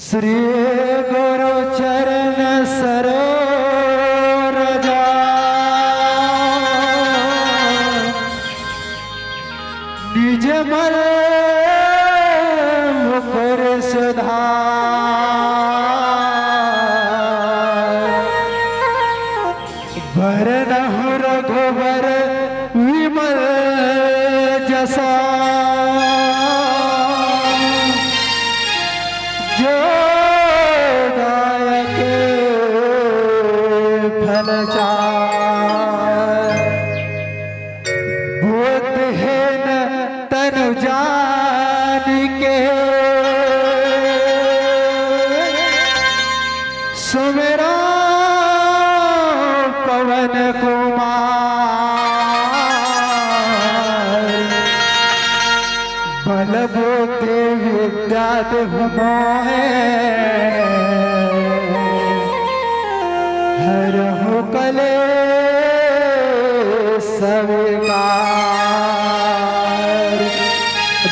श्री गुरु चरण सरोज निज मन मुकुर सुधार भरनहु रघुबर विमल जसा जो दायक फल चार बुद्धहीन तनु जान के सुमिरा पवन कुमार बल बुद्धि विद्या मोहे हरहु कले स्वीकार।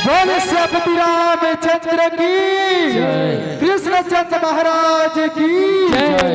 बोल श्रीपति रामचंद्र की कृष्णचंद्र महाराज की जय।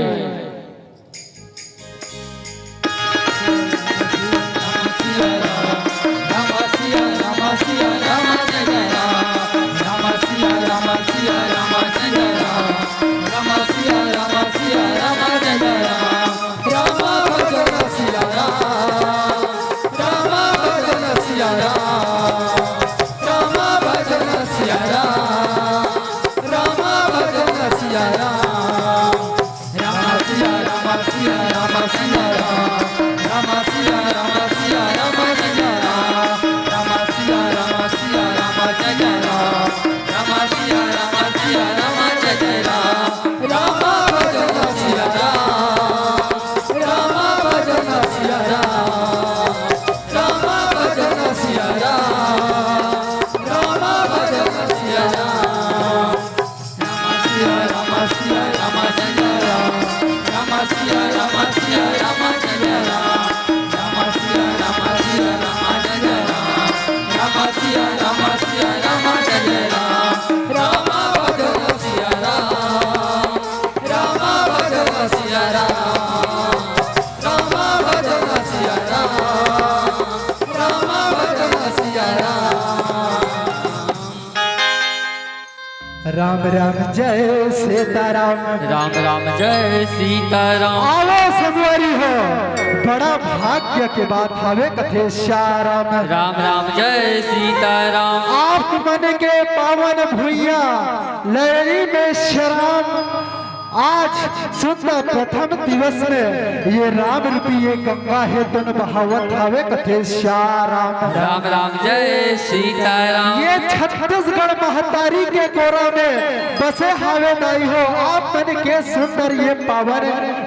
राम राम जय सीताराम राम राम जय सीताराम। आवो सगवरी हो बड़ा भाग्य के बात हवे कथे श्याराम। राम राम जय सीताराम। आप मन के पावन भुइया लहरी में शराम आज सुंदर प्रथम दिवस में ये राम रूपी ये गंगा है दोन बहावत हवे कथे श्याराम। राम राम जय सीताराम। ये छत्तीसगढ़ महतारी के कोरा में बसे हावे दाई हो आप मन के सुंदर ये पावन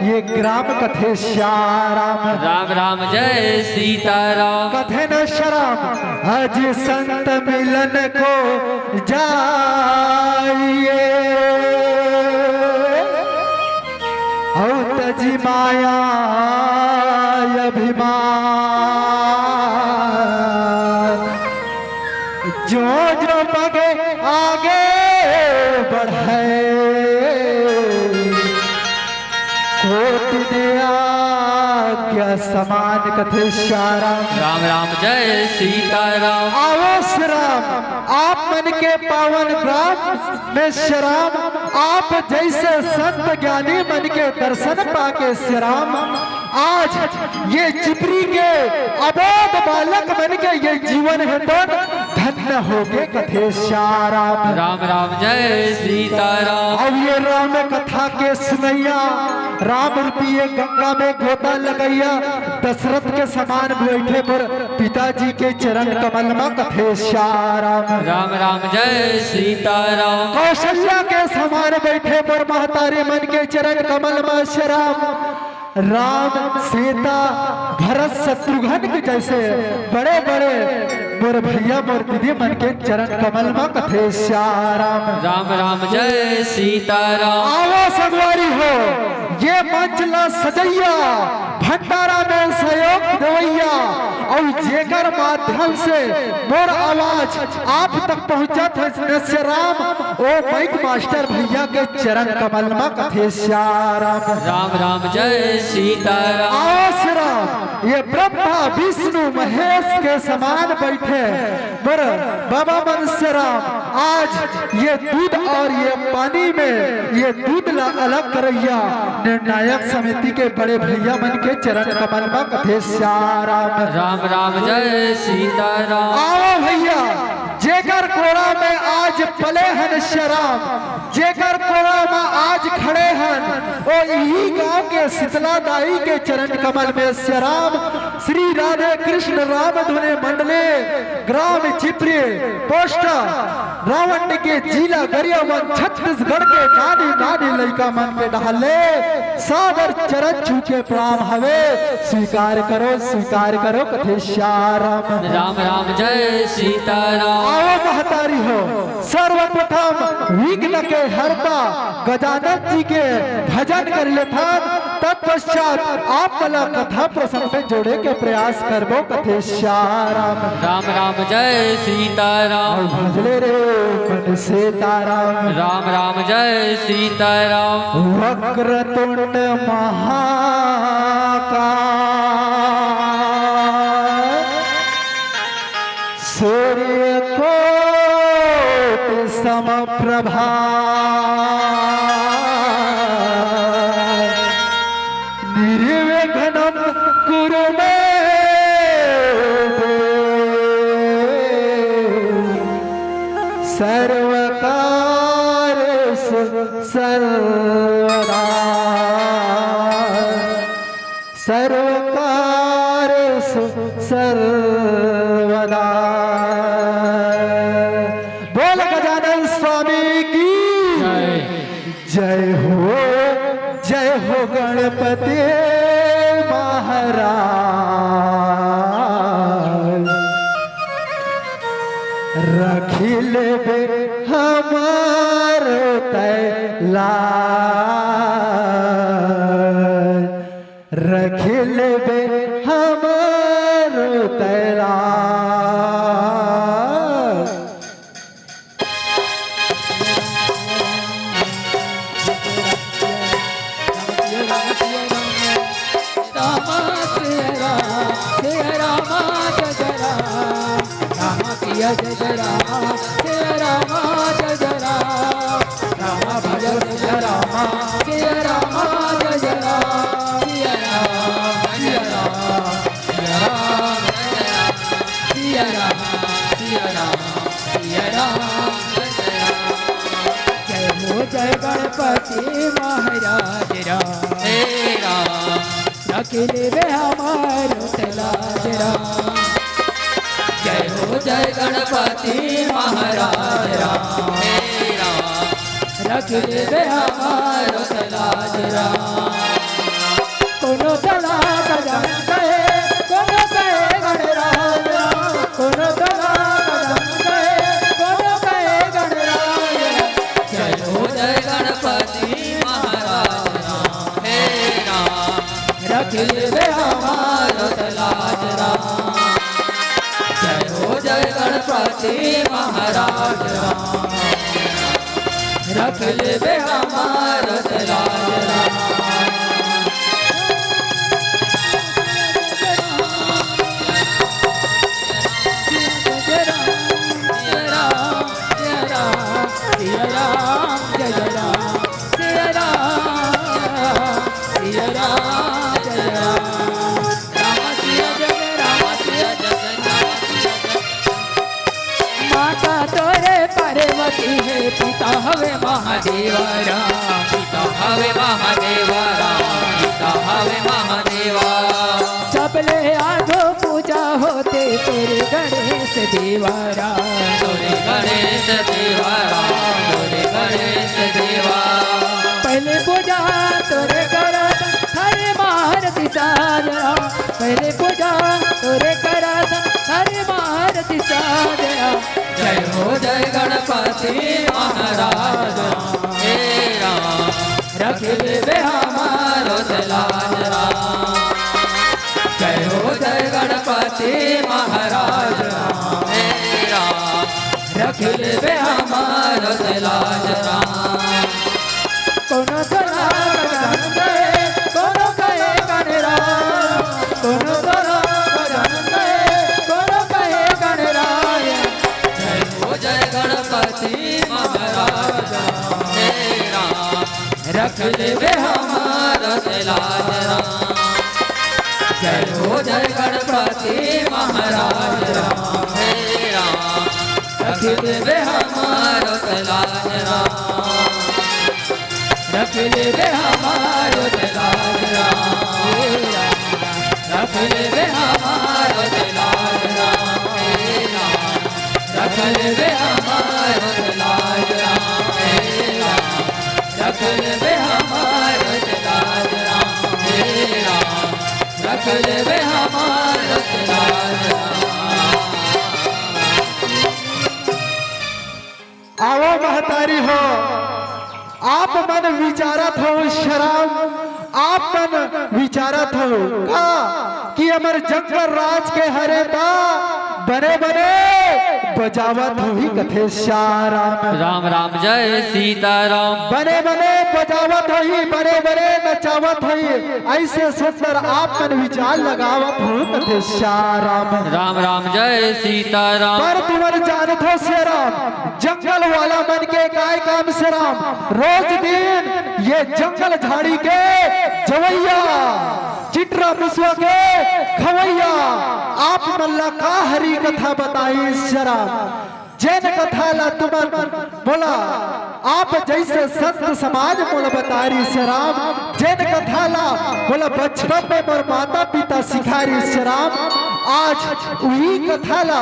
ये ग्राम कथे श्याराम। राम राम जय सीताराम। कथे न शराम आज संत मिलन को जाइए औतजी माया अभिमान जो जो बगे आगे बढ़े कोटि दिया क्या समान कथे श्याराम। राम राम जय सीताराम। आवो श्राम आप मन के पावन ग्राम में श्राम आप जैसे संत ज्ञानी मन के दर्शन पाके श्राम आज ये चिपरी के अबोध बालक मन के ये जीवन है तो धन्य हो गए कथे श्याराम। राम राम जय सीताराम। अब ये राम कथा के सुनैया राम रूपी ये गंगा में गोता लगैया दशरथ के समान बैठे पर पिताजी के चरण कमल में कथे श्याराम। राम राम जय सीताराम। कौशल्या के समान बैठे पर महतारी मन के चरण कमल में श्याराम। राम सीता भरत शत्रुघ्न के जैसे बड़े बड़े मोर भैया मोर दीदी मन के चरण कमल में कथे श्याराम। राम राम जय सीताराम। आओ संगवारी हो, ये मंच ला सजैया भंडारा में सहयोग देवैया और जेकर माध्यम से मोर आवाज आप तक पहुंचत है श्याराम ओ माइक मास्टर भैया के चरण कमल में कथे श्याराम। राम राम जय सीताराम। आओ श्याराम, ये ब्रह्मा विष्णु महेश के समान बैठे मोर बाबा मन श्याराम आज ये दूध और ये पानी में ये दूध ला अलग करैया निर्णायक समिति के बड़े भैया मन के चरण कमल में कथे श्याराम। राम राम जय सीताराम। आओ भैया, जेकर कोड़ा में आज पले हन श्याराम, जेकर कोड़ा में आज खड़े हन ओ यही गांव के शीतला दाई के चरण कमल में श्याराम श्री राधे कृष्ण राम धुने मंडले ग्राम चिप्री पोस्ट रावण के जिला गरियाबंद छत्तीसगढ़ के नानी नानी लड़का मन के डहले सादर चरण छूके प्रणाम हवे स्वीकार करो कथे श्याराम। राम राम जय सीताराम। आओ महतारी हो, सर्वप्रथम विघ्न के हरता गजानन जी के भजन कर लेथन, तत्पश्चात आप मला कथा प्रसंग में जोड़े के प्रयास करबो कथे श्याराम। राम राम जय सीताराम। भजले रे मन से ताराम। राम राम जय सीताराम। वक्रतुंड महाकाय सूर्य कोटि समप्रभा निर्विघ्नं कुरु मे सर्वकार्येषु सर्वदा सर्वकार्येषु सर्वदा। बोल गजानन स्वामी की जय हो गणपति महाराज। रखिल बे हमार तैलाज, रखिल बे हमार तैलाज। जय राम जय राम जय राम राम भज जय राम जय राम जय राम जय राम जय राम जय राम जय राम जय राम जय हो जय गणपति महाराज राम रखिले बे हमारो तलाज राम। जय हो जय गणपति महाराज राम रखिले बे हमारो तलाज राम। कोनो तला गजन कहे कोनो कहे गणराज राम, कोनो तला गजन कहे कोनो कहे गणराज राम। जय हो जय गणपति महाराज राम रखिले बे हमारो तलाज राम। जय हो जय गणपति महाराज राम रखिले बे हमारो तलाज राम। है पिता हवे महादेवा राम, पिता हवे महादेवा राम, पिता हवे महादेवा। सबले आगो पूजा होते तोरे गणेश देवा राम, तोरे गणेश देवा राम, तोरे गणेश देवा। पहले पूजा तोरे करत हरे महारती साज राम, पहले पूजा तोरे करत हरि महारति साजया जय हो जय गणपति महाराज राम हे राम रख ले हमारो लाज राम जय हो जय गणपति महाराज राम हे राम रख ले हमारो लाज राम कोनो तोरा गजानन गए कोनो कहे गणराज कोनो तोरा गजानन गए कोनो कहे गणराज जय हो जय गणपति महाराज हे राम रख ले हमारो लाज राम जय हो जय गणपति महाराज राम हे राम रख ले हमारो लाज राम रख ले हमारो लाज राम हे राम रख ले हमारो लाज राम हे राम रख ले हमारो लाज राम हे राम रख ले हमारो लाज राम हे राम रख ले हमारो लाज राम आओ महतारी हो आप मन विचारत हो शराब आप मन विचारत हो का कि अमर जंगल राज के हरे ता बने बने बजावत हुई कथे शाराम राम राम जय सीताराम बने बने बजावत हुई बने बने नचावत हुई ऐसे सुंदर आप मन विचार लगावत हो कथे शाराम राम राम जय सीताराम पर तुम्हारे जानत हो से राम जंगल वाला मन के काय काम से राम रोज दिन ये जंगल झाड़ी के जवैया चिट्रा मुसवा के खवैया आप मल्ला का हरी कथा बताई शराब जैन कथा ला तुमन बोला आप जैसे संत समाज बोला बतारी शराब जैन कथा ला बोला बचपन में मोर माता पिता सिखारी शराब आज वही कथा ला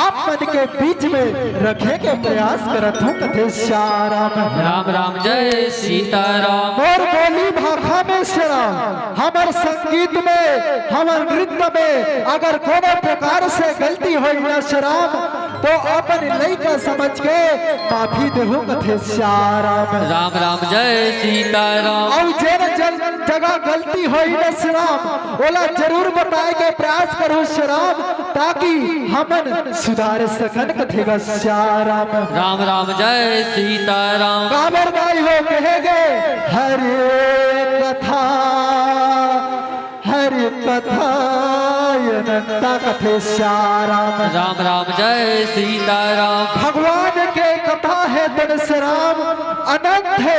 आप मन के बीच में रखे के प्रयास करत हूँ कथे शाराम राम राम जय सीताराम मोर बोली भाषा में शराब हमार संगीत में हमार नृत्य में अगर कोनो प्रकार से गलती हुई ना शराब तो अपन लइका समझ के माफी देहु कथे शाराम राम राम जय सीताराम और जेन जगह गलती हुई ना शराब ओला जरूर बताए के प्रयास करो शराब ताकि हमन सुधार सकन कथे का शाराम राम राम जय सीताराम काबर गाई हो कहेगे हरे कथा अनंता कथे शाराम राम राम जय सीताराम भगवान के कथा है धनुष राम अनंत है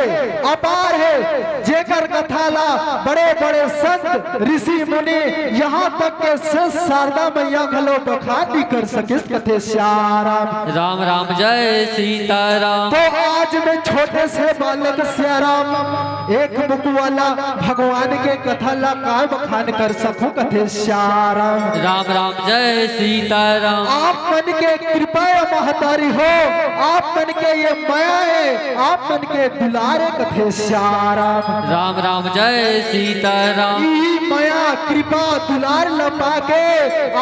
अपार है जेकर कथा ला बड़े बड़े संत ऋषि मुनि यहाँ तक के संत शारदा मैया घलो बखान भी कर सके कथे शाराम राम राम जय सीताराम तो आज मैं छोटे से बालक श्याराम एक मुख वाला भगवान के कथा ला का बखान कर सकूं कथे शाराम राम राम जय सीताराम आप मन के कृपा महतारी हो आप मन के ये माया है आप मन के दुलारे कथे शाराम राम राम जय सीताराम ई माया कृपा दुलार लपा के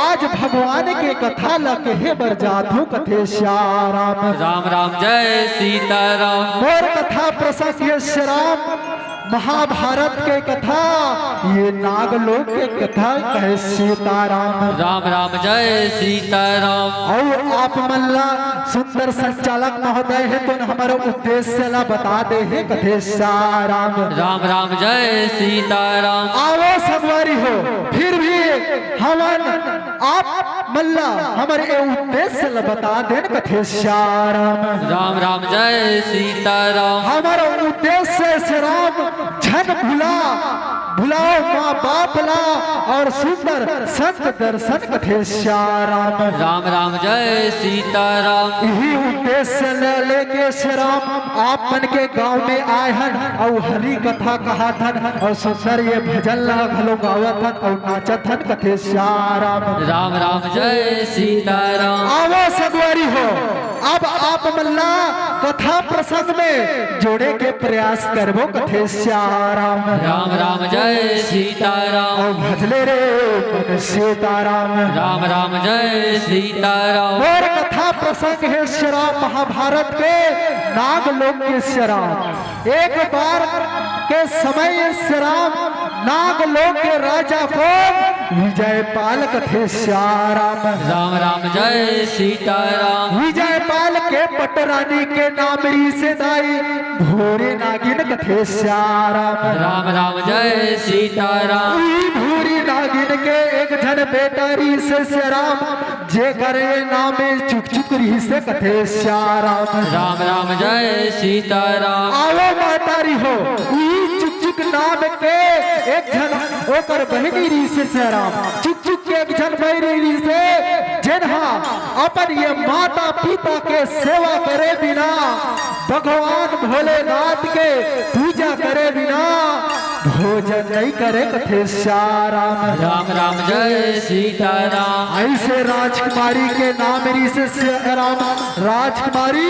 आज भगवान के कथा लके हे बर जाधु कथे शाराम राम राम जय सीताराम मोर कथा प्रसंग ये श्राम महाभारत के कथा ये नागलोक के कथा कहे सीताराम राम राम जय सीताराम और आप मल्ला सुंदर संचालक महोदय है तो हमारा उद्देश्य ला बता दे है कथे शाराम राम राम जय सीताराम आवो सवारी हो फिर भी हमन आप मल्ला हमारे उद्देश्य ला बता दे कथे शाराम राम राम जय सीताराम हमारा उद्देश्य से राम झन भुलाओ माँ बाप ला और सुंदर संत दर्शन कथे शाराम राम राम जय सीताराम यही उद्देश्य लेके श्राम आप मन के गांव में आए हन और हरी कथा कहा थन और सुंदर ये भजन ला घलो गावत हन और नाचत हन कथे शाराम राम राम जय सीताराम आवो सगवारी हो अब आप मल्ला कथा प्रसंग में जोड़े के प्रयास करबो कथे शाराम राम राम जय सीताराम और भजले रे मन सीताराम। राम राम जय सीताराम। और कथा प्रसंग है श्री राम महाभारत के नागलोक के श्री राम। एक बार के समय श्री राम नागलोक के राजा को विजयपाल थे श्याराम। राम राम जय सीताराम। विजयपाल के पटरानी के नामरी से दाई भूरी नागिन कथे श्याराम। राम राम जय सीताराम। भूरी नागिन के एक जन बेटारी से श्याराम जे करे नामे चुक चुक रही से कथे श्याराम। राम राम जय सीताराम। आवो मातारी हो ई चुक चुक नाम के एक जन ओकर बहनी री से श्याराम। चुक चुक के एक जन बहनी री से जिन्हा अपन ये माता पिता के सेवा करे बिना भगवान भोलेनाथ के पूजा करे बिना भोजन नहीं करे कथे श्याराम। राम राम जय सीताराम। ऐसे राजकुमारी के नाम री से श्याराम राजकुमारी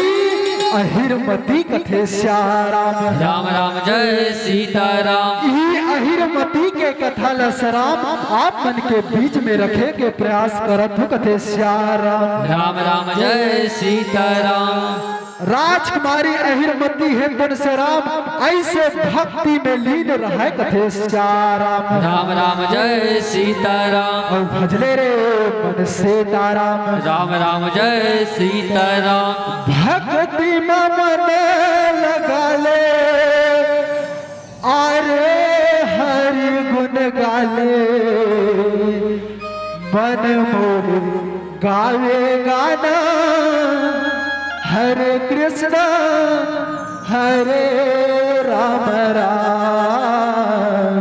अहिरमती कथे श्याराम। राम राम जय सीताराम। ही अहिरमती के कथा लसराम आप मन के बीच में रखे के प्रयास करत हो कथे श्याराम। राम राम जय सीताराम। राजकुमारी अहिरमती है तुलसीराम ऐसे भक्ति में लीन रहे कथे श्याराम। राम राम जय सीताराम। और भजले रे मन सीताराम। राम राम जय सीताराम। भक्ति में मन लगा ले अरे हरि गुण गाले मन मोर गावे गाना हरे कृष्ण हरे राम राम।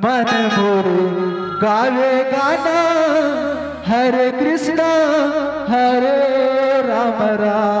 मन मोर गावे गाना हरे कृष्ण हरे राम राम।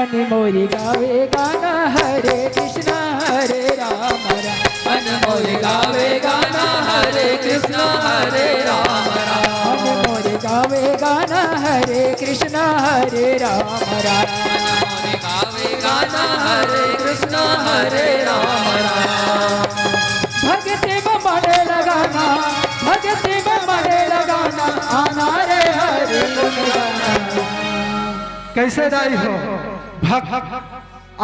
मन मोरी गावे गाना हरे कृष्ण हरे राम राम। मन मोर गावे गाना हरे कृष्ण हरे राम राम। मन मोरी गावे गाना हरे कृष्ण हरे राम राम। मन मोर गावे गाना हरे कृष्ण हरे राम राम। भक्ति में मन लगाना भक्ति में मन लगाना आना रे हरे गुण गाना। कैसे दाई हो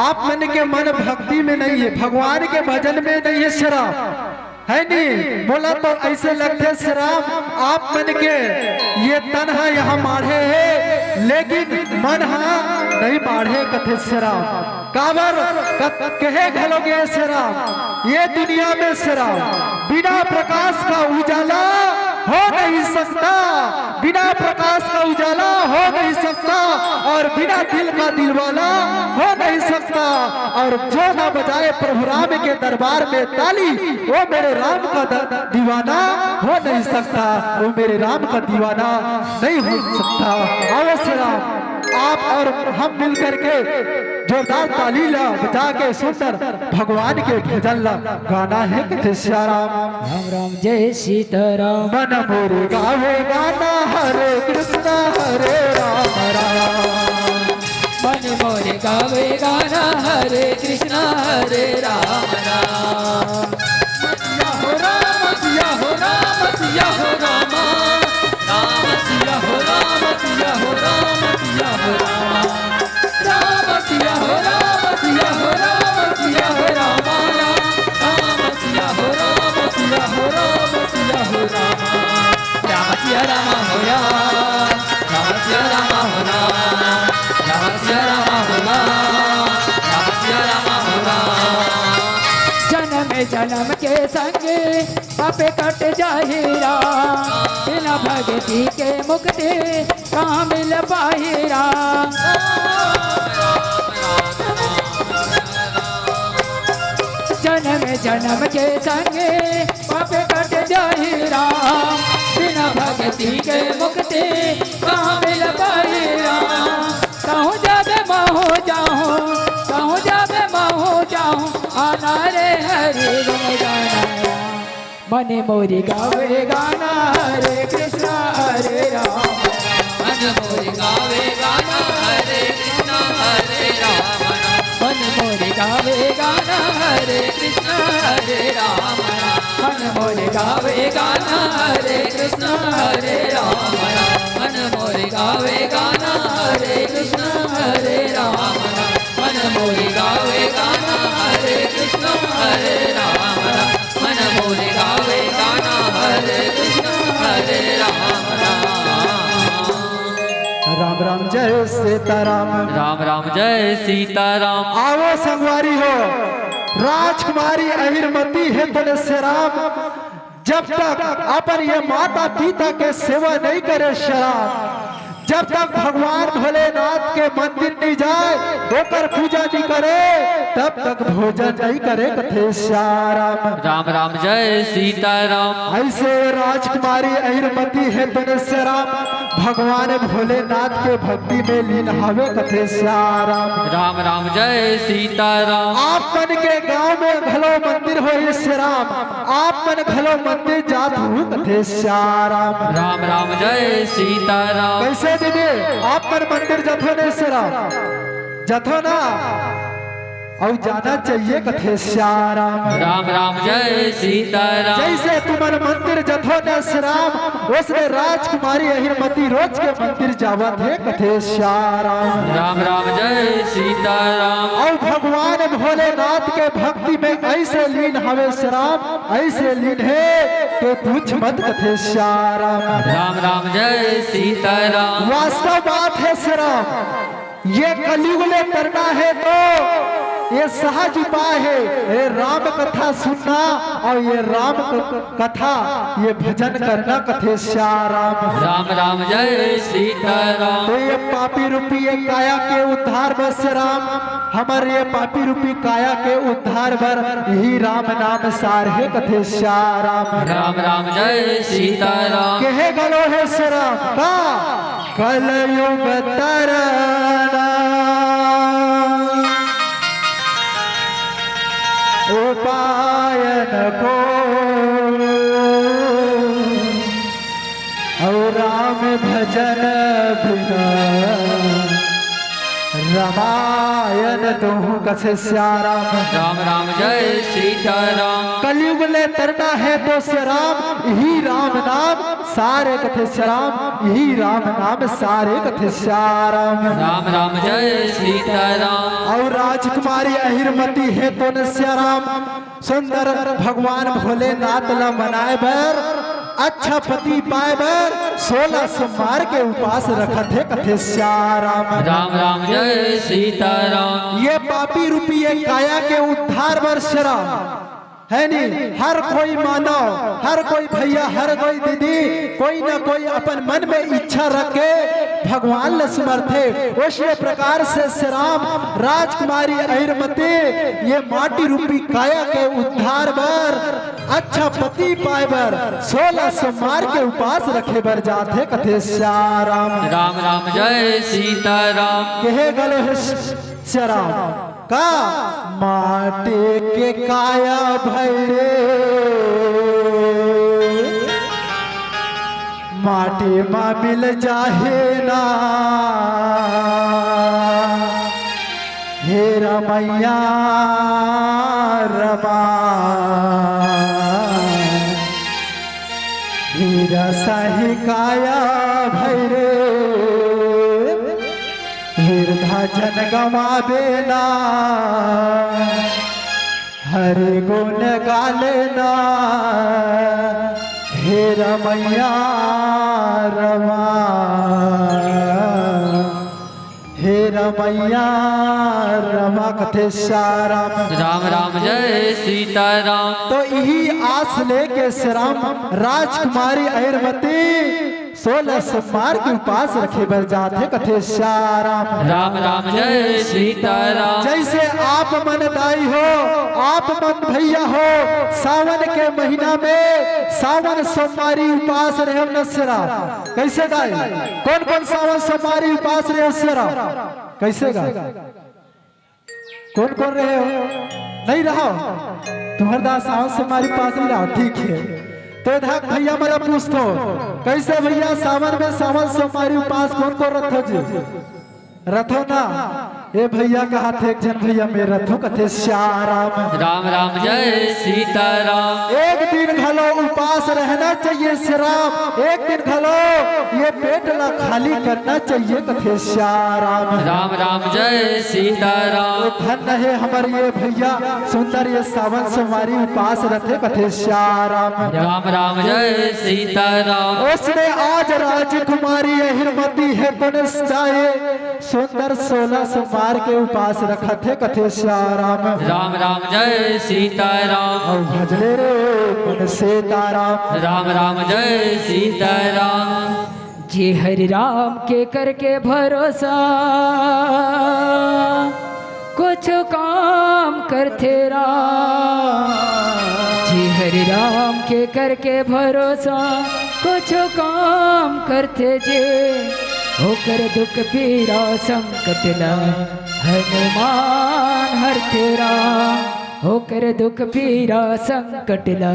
आप मन के मन भक्ति में नहीं है भगवान के भजन में नहीं है शराब है नहीं बोला तो ऐसे लगते शराब आप मन के ये तन है यहाँ माढ़े है लेकिन मन नहीं माढ़े कथे शराब काबर कहे घलोगे शराब ये दुनिया में शराब बिना प्रकाश का उजाला हो नहीं सकता बिना प्रकाश का उजाला हो नहीं सकता और बिना दिल का दिलवाला हो नहीं सकता और जो ना बजाए प्रभु राम के दरबार में ताली वो मेरे राम का दीवाना हो नहीं सकता वो मेरे राम का दीवाना नहीं हो सकता। अवश्य राम आप और हम मिल करके जोरदार ताली ला बजा के सुंदर भगवान के भजन ला गाना है कथे श्याराम। राम राम जय सीताराम। मन मोर गावे गाना हरे कृष्ण हरे राम राम। मन मोर गावे गाना हरे कृष्ण हरे राम राम। सिया हो राम सिया हो राम सिया हो राम राम सिया हो राम सिया हो राम सिया हो राम राम सिया हो राम सिया हो राम सिया हो राम राम सिया हो राम सिया हो राम सिया हो राम राम सिया राम हो राम राम सिया राम हो राम राम सिया राम हो राम राम सिया राम हो राम। जन्म जन्म के संगे पापे कट जाहिरा बिना भक्ति के मुक्ति कहाँ मिल पाहिरा। जन्म के संगे पाप कट जाहि राम, बिना भक्ति के मुक्ति कहाँ मिल पाई राम। कहूँ जाबे महू जाऊँ, कहूँ जाबे महू जाऊँ, आना रे हरि गुण गाना राम। मन मोरी गावे गाना हरे कृष्णा हरे राम, मन मोरी गावे गाना हरे कृष्णा हरे राम, मन मोरी गावे गाना हरे कृष्णा हरे राम, मन मोरे गावे गाना हरे कृष्णा हरे राम, मन मोरी गावे गाना हरे कृष्णा हरे राम, मन मोरी गावे गाना हरे कृष्णा हरे राम, मन मोरी गावे गाना हरे कृष्णा हरे राम। राम राम जय सीताराम। राम राम जय सीताराम। आओ संगवारी हो, राजकुमारी अहिरमती है तुलसी राम, जब तक अपन ये माता पिता के सेवा नहीं करे शराब, जब तक भगवान भोलेनाथ के मंदिर नहीं जाए, होकर पूजा नहीं करे, तब तक भोजन नहीं करे कथे श्याराम। राम राम जय सीताराम। ऐसे राजकुमारी अहिरमती है तुलसी राम, भगवान भोलेनाथ के भक्ति में लीन हवे कथे श्याराम। राम राम जय सीताराम। आप मन के गांव में भलो मंदिर हो श्याराम, आप मन भलो मंदिर जात हो कथे श्याराम। राम राम जय सीताराम। कैसे दीदी आप मन मंदिर जथो ने श्याराम, जथो ना और जाना चाहिए कथे श्याराम। राम राम जय सीताराम। जैसे तुमन मंदिर जथो ने श्याराम, उसने राजकुमारी अहिरमती रोज के मंदिर जावत है कथे श्याराम। राम राम जय सीताराम। और भगवान भोलेनाथ के भक्ति में ऐसे लीन हवे श्याराम, ऐसे लीन है कि पूछ मत कथे श्याराम। राम राम जय सीताराम। वास्तव बात है श्याराम, ये कलयुग में करना है तो ये सहज उपाय है, ये राम कथा सुनना और ये राम कथा ये भजन करना कथे श्याराम। राम राम जय सीताराम। तो ये पापी रूपी ये काया के उद्धार बस राम, हमारे ये पापी रूपी काया के उद्धार बर यही राम नाम सार है कथे श्याराम। राम राम जय सीताराम। कहे गलो है श्याराम का कलयुग तरना उपायन को, और राम भजन बिना रामायण तुहु कसे श्याराम। राम राम जय सीताराम। कलयुग ले तरना है तो श्याराम, यही राम नाम सारे कथे श्याराम, यही राम नाम सारे कथे श्याराम। राम राम जय सीताराम। और राजकुमारी अहिरमती है तो न श्याराम, सुंदर भगवान भोलेनाथ ला मनाए बर, अच्छा पति पाए बर 16 सोमवार के उपास रखत है कथे श्याराम। राम राम जय सीताराम। ये पापी रूपी ये काया के उद्धार बर श्याराम है नी, हर कोई मानव, हर कोई भैया, हर कोई दीदी, कोई ना कोई अपन मन में इच्छा रखे भगवान ल समर्थे। उसी प्रकार से श्याराम राजकुमारी अहिरमती ये माटी रूपी काया के उद्धार बर, अच्छा पति पाए बर 16 सोमवार के उपास रखे बर जाते कथे श्याराम। राम राम जय सीताराम। कहे गले है श्याराम का माटी के काया भैरे, माटी माँ मिल जाहे ना, हे रमैया रमा हीरा साही काया भैरे, हीरधा जन गवावे ना, हरे गुण गालेना, हे रमैया रमा, हे रमैया रमा कथे श्याराम। राम राम जय सीताराम। तो यही आस लेके श्याराम राजकुमारी अहिरमती 16 सोमवार के उपास रखे बर जाते कथे श्याराम। राम राम जय सीताराम। जैसे आप आप मन दाई हो, आप मन भैया हो। सावन के महीना में सावन सोमवारी उपास रहे नसेरा कैसे गाय? कौन कौन सावन सोमवारी उपास रहे नसेरा कैसे गाय? कौन कौन रहे हो? नहीं रहो तुम्हारे दास सावन सोमवारी उपास नहीं रहो, ठीक है। तो इधर भैया मेरा पूछतो कैसे भैया सावन में सावन सोमवारी उपास कौन कौन रथो जी? रथो ना ए भैया का हाथ एक जन भैया में रथो कथे श्याराम राम राम जय सीताराम। एक दिन घलो उपास रहना चाहिए श्याराम, एक दिन घलो ये पेट ना खाली करना चाहिए कथे श्याराम राम राम जय सीताराम। धन है हमारे ये भैया सुंदर ये सावन सोमवारी उपास रथे कथे श्याराम राम राम जय सीताराम। उसने आज राजकुमारी हिरमती है सुंदर 16 सोमवार के उपास रखा थे कथे श्याराम राम राम जय सीताराम। भजले रे पुन सीताराम राम राम जय सीताराम। जे हरि राम के करके भरोसा कुछ काम करते राम। जे हरि राम के करके भरोसा कुछ काम करते जे होकर दुख पीरा संकट न हनुमान हरते राम। होकर दुख पीरा संकट न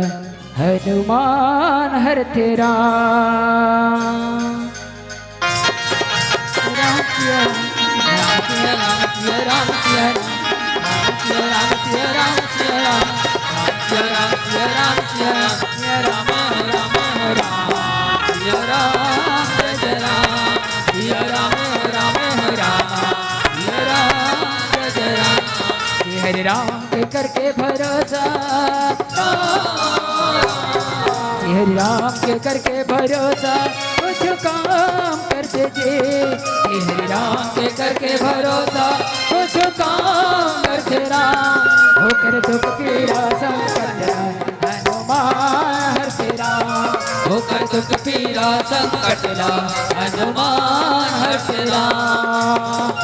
हनुमान हरते राम। राम सिया राम सिया राम सिया राम सिया राम सिया राम सिया राम सिया राम सिया राम सिया राम राम राम सिया राम जय राम सिया राम राम राम सिया राम जय राम। हरे राम के करके भरोसा हरे राम के करके भरोसा कुछ काम करते जे। हरे राम के करके भरोसा कुछ काम करते राम। होकर दुख पीड़ा संकट हनुमान हरते राम। होकर दुख पीड़ा संकट ला हनुमान हरते राम।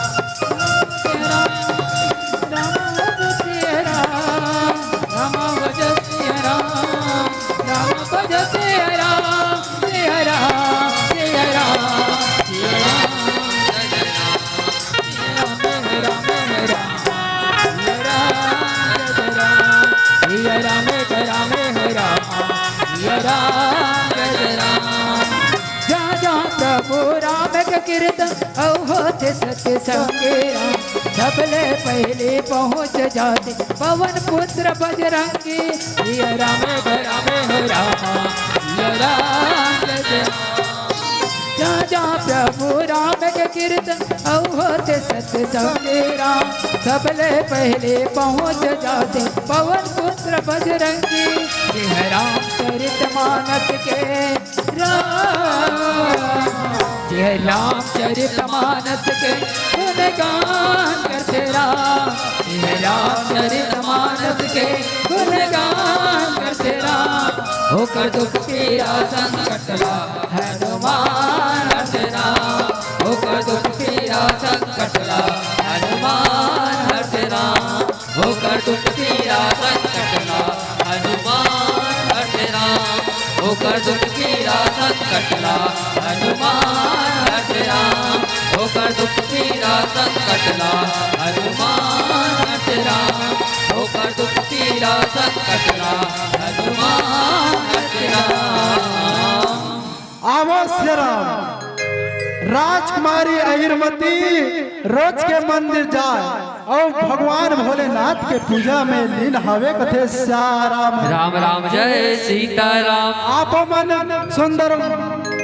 प्रभु राम का कीर्तन होते सत्य संगेरा सबले पहले पहुँच जाते पवन पुत्र बजरंगी। सिया राम राम हो रामा सिया राम जय जहाँ जहाँ प्रभु राम के कीर्तन होते सत्य संगेरा सबले पहले पहुँच जाते पवन पुत्र बजरंगी। जय रामचरित मानस के जय रामचरित मानस के गुणगान करते राम। जय रामचरित मानस के गुणगान करते राम। होकर दुख पीड़ा संकट ला हनुमान हरते राम। होकर दुख पीड़ा संकट ला हनुमान हरते राम। होकर दुख पीड़ा संकट ला हनुमान हरते राम। होकर दुख पीड़ा संकट ला हनुमान हरते राम। होकर दुख पीड़ा संकट ला हनुमान हरते राम। होकर दुख पीड़ा संकट ला हनुमान हरते राम। अवश्य राम राजकुमारी अहिरमती रोज के मंदिर जाए और भगवान भोलेनाथ के पूजा में लीन हवे कथे श्याराम राम राम जय सीताराम। आप मन सुंदर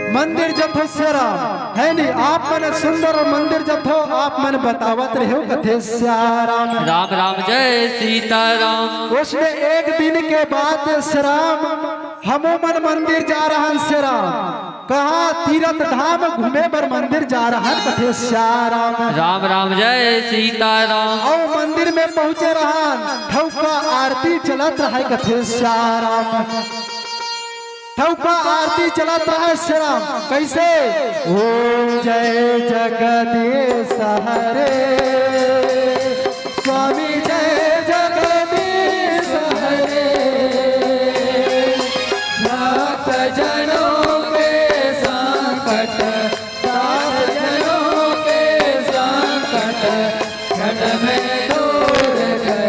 मंदिर जथो श्याराम है नी आप मन सुंदर मंदिर जथो आप मन बतावत रहे हो कथे श्याराम राम राम जय सीताराम। उसने एक दिन के बाद श्याराम हमो मन मंदिर जा रहा श्याराम कहा तीर्थ धाम घूमे पर मंदिर जा रहा कथे श्याराम राम राम जय सीताराम। और मंदिर में पहुंचे रहा ठौका आरती चलत रहा कथे श्याराम ठौका आरती चलत रहा श्याराम कैसे ओम जय जगदीश हरे स्वामी जय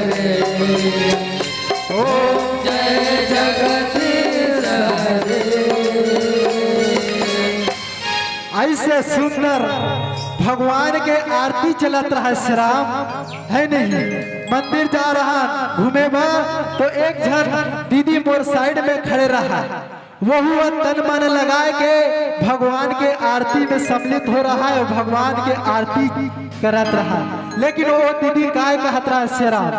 रे ओम जय जगदीश हरे। ऐसे सुंदर भगवान के आरती चलत रहा श्री राम है नहीं। मंदिर जा रहा घूमे बा तो एक जन दीदी मोर साइड में खड़े रहा, वो हुआ तन मन लगाए के भगवान के आरती में सम्मिलित हो रहा है, भगवान के आरती करत रहा। लेकिन वो दीदी काय कहत रहा श्री राम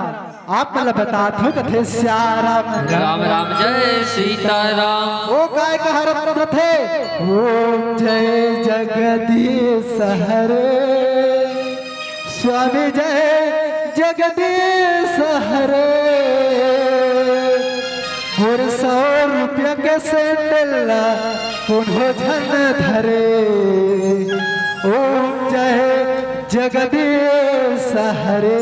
आप मतलब बतात हो कथे श्याराम राम राम जय सीताराम। वो काय कहत थे ओम जय जगदीश हरे स्वामी जय जगदीश हरे। और 100 रुपया के सैंडल उन्हों झन धरे ओम जय जगदीश हरे।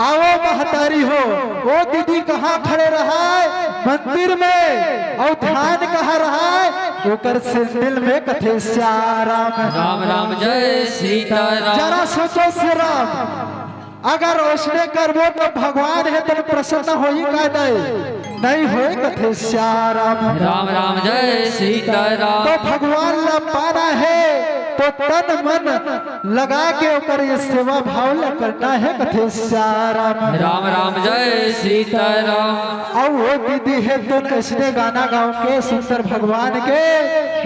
आओ महतारी हो वो दीदी कहाँ खड़े रहा है मंदिर में और ध्यान कहाँ रहा है ओकर सैंडल में कथे श्याराम राम राम जय सीताराम। जरा सोचो श्री राम अगर उसने करबो तो भगवान है तो प्रसन्न हो ही का नहीं होए कथे श्याराम राम राम जय सीताराम। तो भगवान ला पाना है तो तन मन लगा के ओकर ये सेवा भाव ला करना है कथे श्याराम राम राम जय सीताराम। और वो दीदी है तो इसने गाना गाँव के सुंदर भगवान के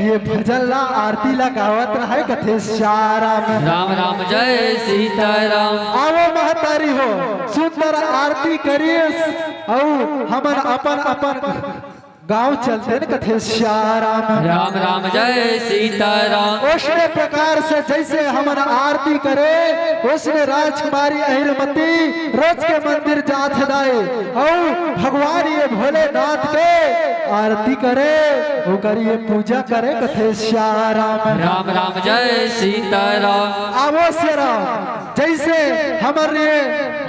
ये भजन ला आरती ला गावत रहा है कथे श्याराम राम राम जय सीताराम। आवो महतारी हो सुंदर आरती करिए और हमन अपन अपन गांव चलते न कथे श्याराम राम राम जय सीताराम। उसने प्रकार से जैसे हमन आरती करे उसने राजकुमारी अहिरमती रोज के मंदिर जात दाए और भगवान ये भोलेनाथ के आरती करे वो करिए पूजा करे कथे श्याराम राम राम जय सीताराम। आवो श्याराम जैसे हमारे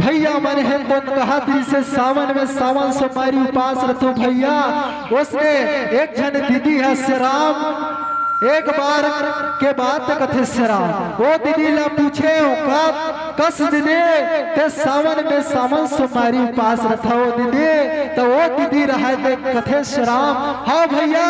भैया मन है तो कहा से सावन में सावन सोमवारी उपास रखो भैया उसने एक जन दीदी है श्री राम एक बार के बाद कथे श्री राम वो दीदी ला पूछे कस दीदी ते सावन में सावन सोमवारी उपास रखो दीदी तो वो दीदी रहा कथे श्री राम हाँ भैया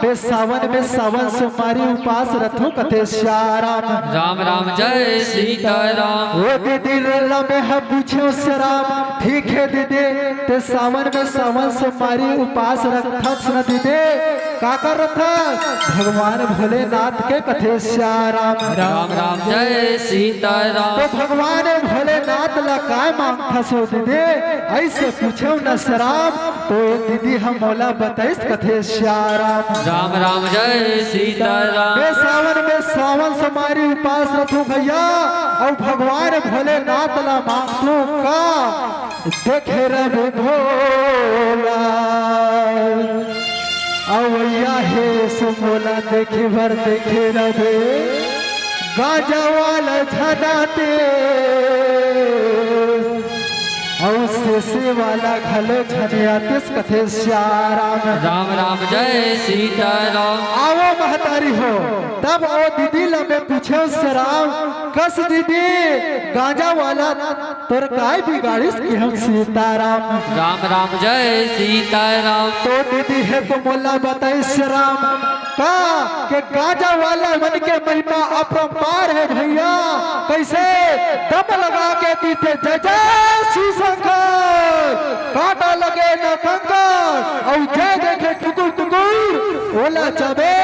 बे सावन में सावन सोमवारी उपास रखो कथे श्याराम राम राम जय सीताराम। वो दीदी ला में है पूछे श्री राम ठीक है दीदी ते सावन में सावन सोमवारी उपास रखत न दीदी का कर रखा भगवान भोलेनाथ के कथे श्याराम राम राम जय सीताराम। तो भगवान भोलेनाथ ला काय मांगता सो दीदी ऐसे पूछो न श्याराम तो दीदी हम मौला बताइस कथे श्याराम राम राम जय सीताराम। बे सावन में सावन सोमवारी उपास रखो भैया और भगवान भोलेनाथ ला मांगतो का देखे रवि भोला अवैया हे सुमोला देखे भर देखे रवे गाजा वाला झदाते और से वाला घलो झनिया तिस कथे श्याराम राम राम जय सीताराम। आवो महतारी हो तब ओ दीदी ला में पूछे श्याराम कस दीदी गांजा वाला तोर काय बिगाड़िस कि हम सीताराम राम राम जय सीताराम। तो दीदी है तो मोला बताई श्याराम का के गांजा वाला मन के महिमा अपरंपार है भैया कैसे दम लगा के दीते जय जय श्री शंकर काटा लगे न कंकर और जय देखे टुकुर टुकुर ओला चबे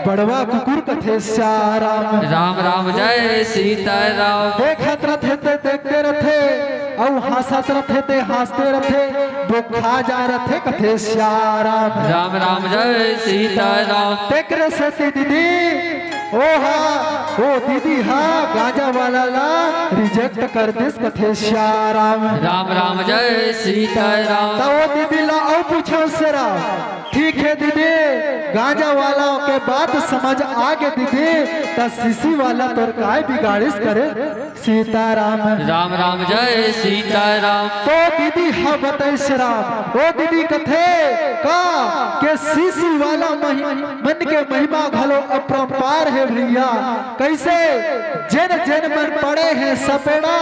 बड़वा कुकुर कथे श्याराम राम राम जय सीताराम। देखत रथे ते देखते रथे और हंसत रथे ते हंसते रथे दुखा जा रथे कथे श्याराम राम राम जय सीताराम। तेकरे से दीदी ओ दीदी हाँ गांजा वाला ला रिजेक्ट कर दिस कथे श्याराम राम राम जय सीताराम। तो वो दीदी ला और पूछो श्याराम ठीक है दीदी गांजा वाला के बात समझ आगे दीदी तो सीसी वाला तोर काय बिगाड़िस करे सीताराम राम राम जय सीताराम। तो दीदी हाँ बताई श्याराम वो दीदी कथे का के सीसी वाला मन के महिमा घलो अपरंपार है भैया कैसे जन जन मन पड़े हैं सपेड़ा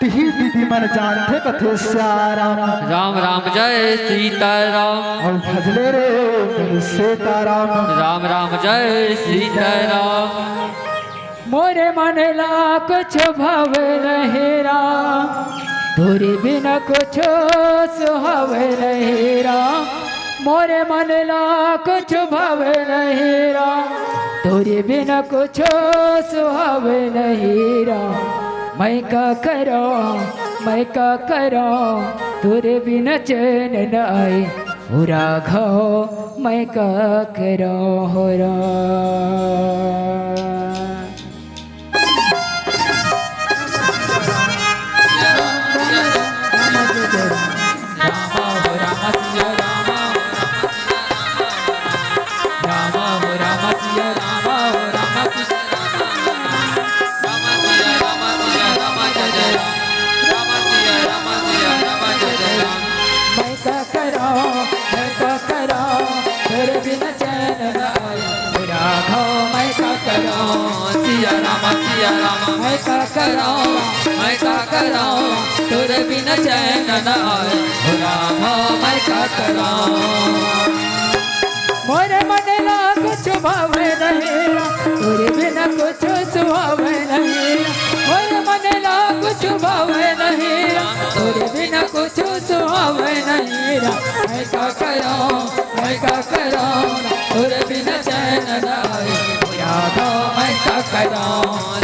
तिही दीदी मन जानते कथे श्याराम राम राम जय सीताराम और भजले रे मन सीताराम राम राम जय सीताराम मोरे मन ला कुछ भाव रहेरा तोरे बिना कुछ सुहाव रहेरा मोरे मन ला कुछ भाव रहेरा तोरे बिना कुछ सुहाव रहेरा मैं का करो तोरे बिना चैन न आए हो राघव मैं का करो हो मैं का करो तोरे बिना चैन न आए हो राम मैं का करो मोरे मन ला कुछ भाव रहेरा तोरे बिना कुछ सुहाव नहीं मोरे मन ला कुछ भाव रहेरा तोरे बिना कुछ सुहाव नहीं मैं का करो तोरे बिना चैन न आए हो राघव मैं का करो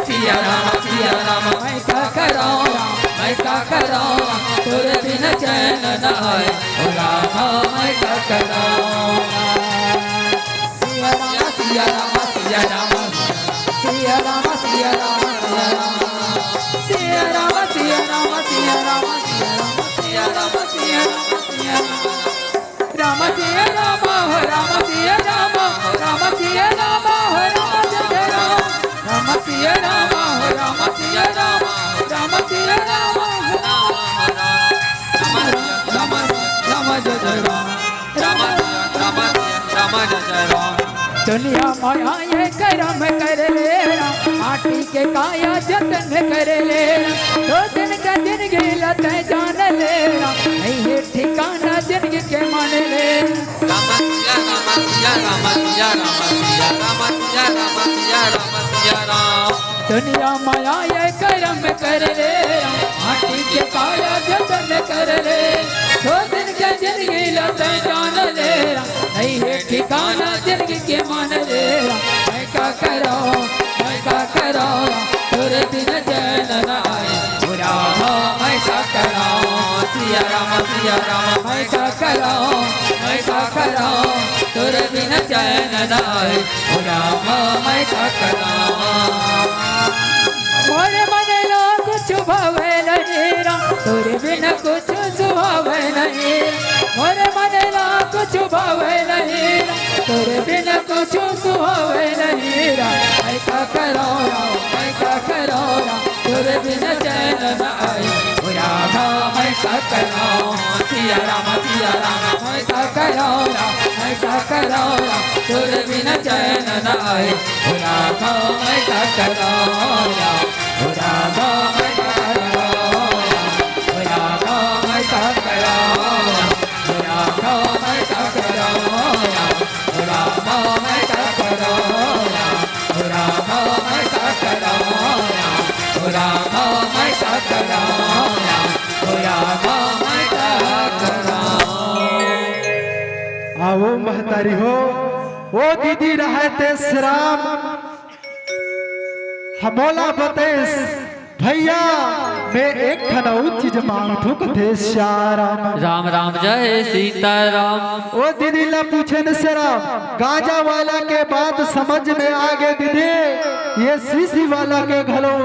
सिया राम मैं का करो तोरे बिना चैन न आए हो राम मैं का करो सिया राम सिया राम सिया राम सिया राम सिया राम सिया राम सिया राम सिया राम सिया राम सिया राम हो राम सिया राम राम सिया राम हो राम जय राम सिया राम हो राम सिया राम राम सिया राम हो राम जय राम दुनिया माया ये करम कर लेना माटी के काया जतन कर लेना दो दिन का जिंदगी लत जान लेना ये ठिकाना जिंदगी के मान लेना दुनिया माया ये करम कर लेना माटी के काया जतन कर ले दो दिन का जिंदगी लत जान लेना ये ठिकाना जिंदगी के मान लेना मैं का करो तोरे बिना चैन न आए हो राम मैं का करो सिया राम मैं का करो तोरे बिना चैन न आए हो राम मैं का करो मोरे मन ला कुछ भाव नहीं तोरे बिना कुछ सुहाव नहीं मोरे मन ला कुछ भाव नहीं तोरे बिना कुछ सुहाव नहीं मैं का करो तोरे बिना चैन न आए हो राघव मैं का करो सिया राम मैं का करो तोरे बिना चैन न आए हो राघव मैं का करो हो राघव मैं का करो हो राघव मैं का करो हो राघव मैं का करो हो राघव मैं का करो हो राघव मैं का करो हो राघव मैं का करो हो राघव मैं का करो आओ महतारी हो ओ दीदी रहते श्राम हमोला बतेस भैया मैं एक खनऊ चीज मांगू कथे श्याराम राम राम जय सीताराम ओ दीदी ला पूछे न श्याराम गांजा वाला के बात समझ में आ गए दीदी ये सीसी वाला के घलो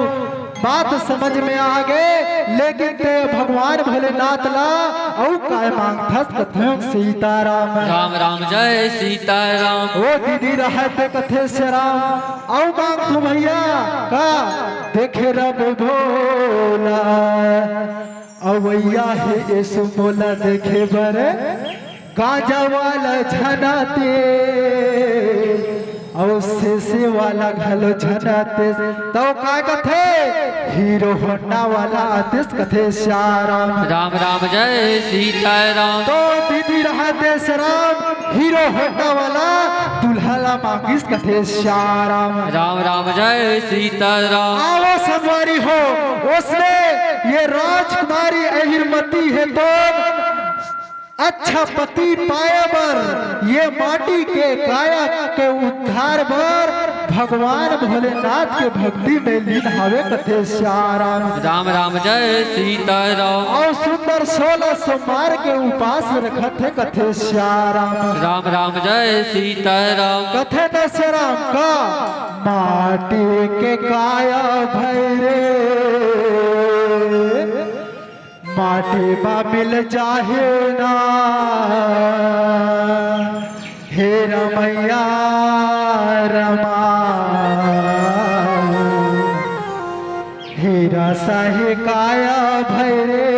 बात समझ में आ गए लेकिन ते भगवान भोलेनाथ ला औ काय मांगथस कथे सीताराम राम राम जय सीताराम ओ दीदी रहते कथे श्याराम औ मांग तू भैया का देखे रब भोला अवैया है यीशु मोला देखे बर गांजा वाला छनाते और से वाला घलो झनते तो का कथे हीरो होंडा वाला आदेश कथे श्याराम राम राम जय सीताराम। तो दीदी रहा देश राम हीरो होंडा वाला दुल्हला मांगिस कथे श्याराम राम राम जय सीताराम। आओ संगवारी हो उसने ये राजकुमारी अहिरमती है तो अच्छा पति पाया बर ये माटी के काया के उद्धार बर भगवान भोलेनाथ के भक्ति में लीन हवे कथे श्याराम राम राम जय सीताराम। और सुंदर 16 सोमवार के उपास रखत है कथे श्याराम राम राम जय सीताराम। कथे न श्याराम का माटी के काया भैरे माटी बा मिल जाहे ना हे रमैया रमा हीरा सहे काया भैरे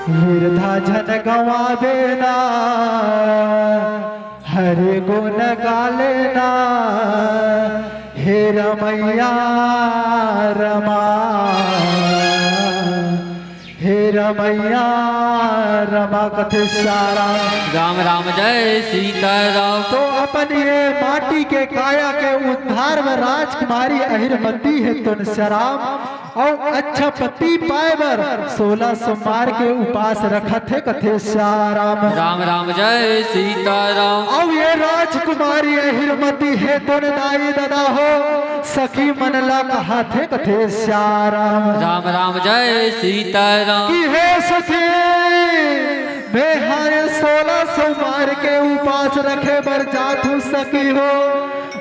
हीरधा झन गवा देना हरे गुण गालेना हे रमैया रमा हे रमैया रमा कथे श्याराम राम राम जय सीताराम। तो अपन ये माटी के काया के उद्धार में राजकुमारी अहिरमती है तुन श्याराम और अच्छा पति पाए बर 16 सोमवार के उपास रखत है कथे श्याराम राम राम जय सीताराम। और ये राजकुमारी अहिरमती है तुन दाई दादा हो सखी मनला कहा थे कथे श्याराम राम राम जय सीताराम। की है सखी मैं हाय 16 सोमवार के उपास रखे बर जातू सकी हो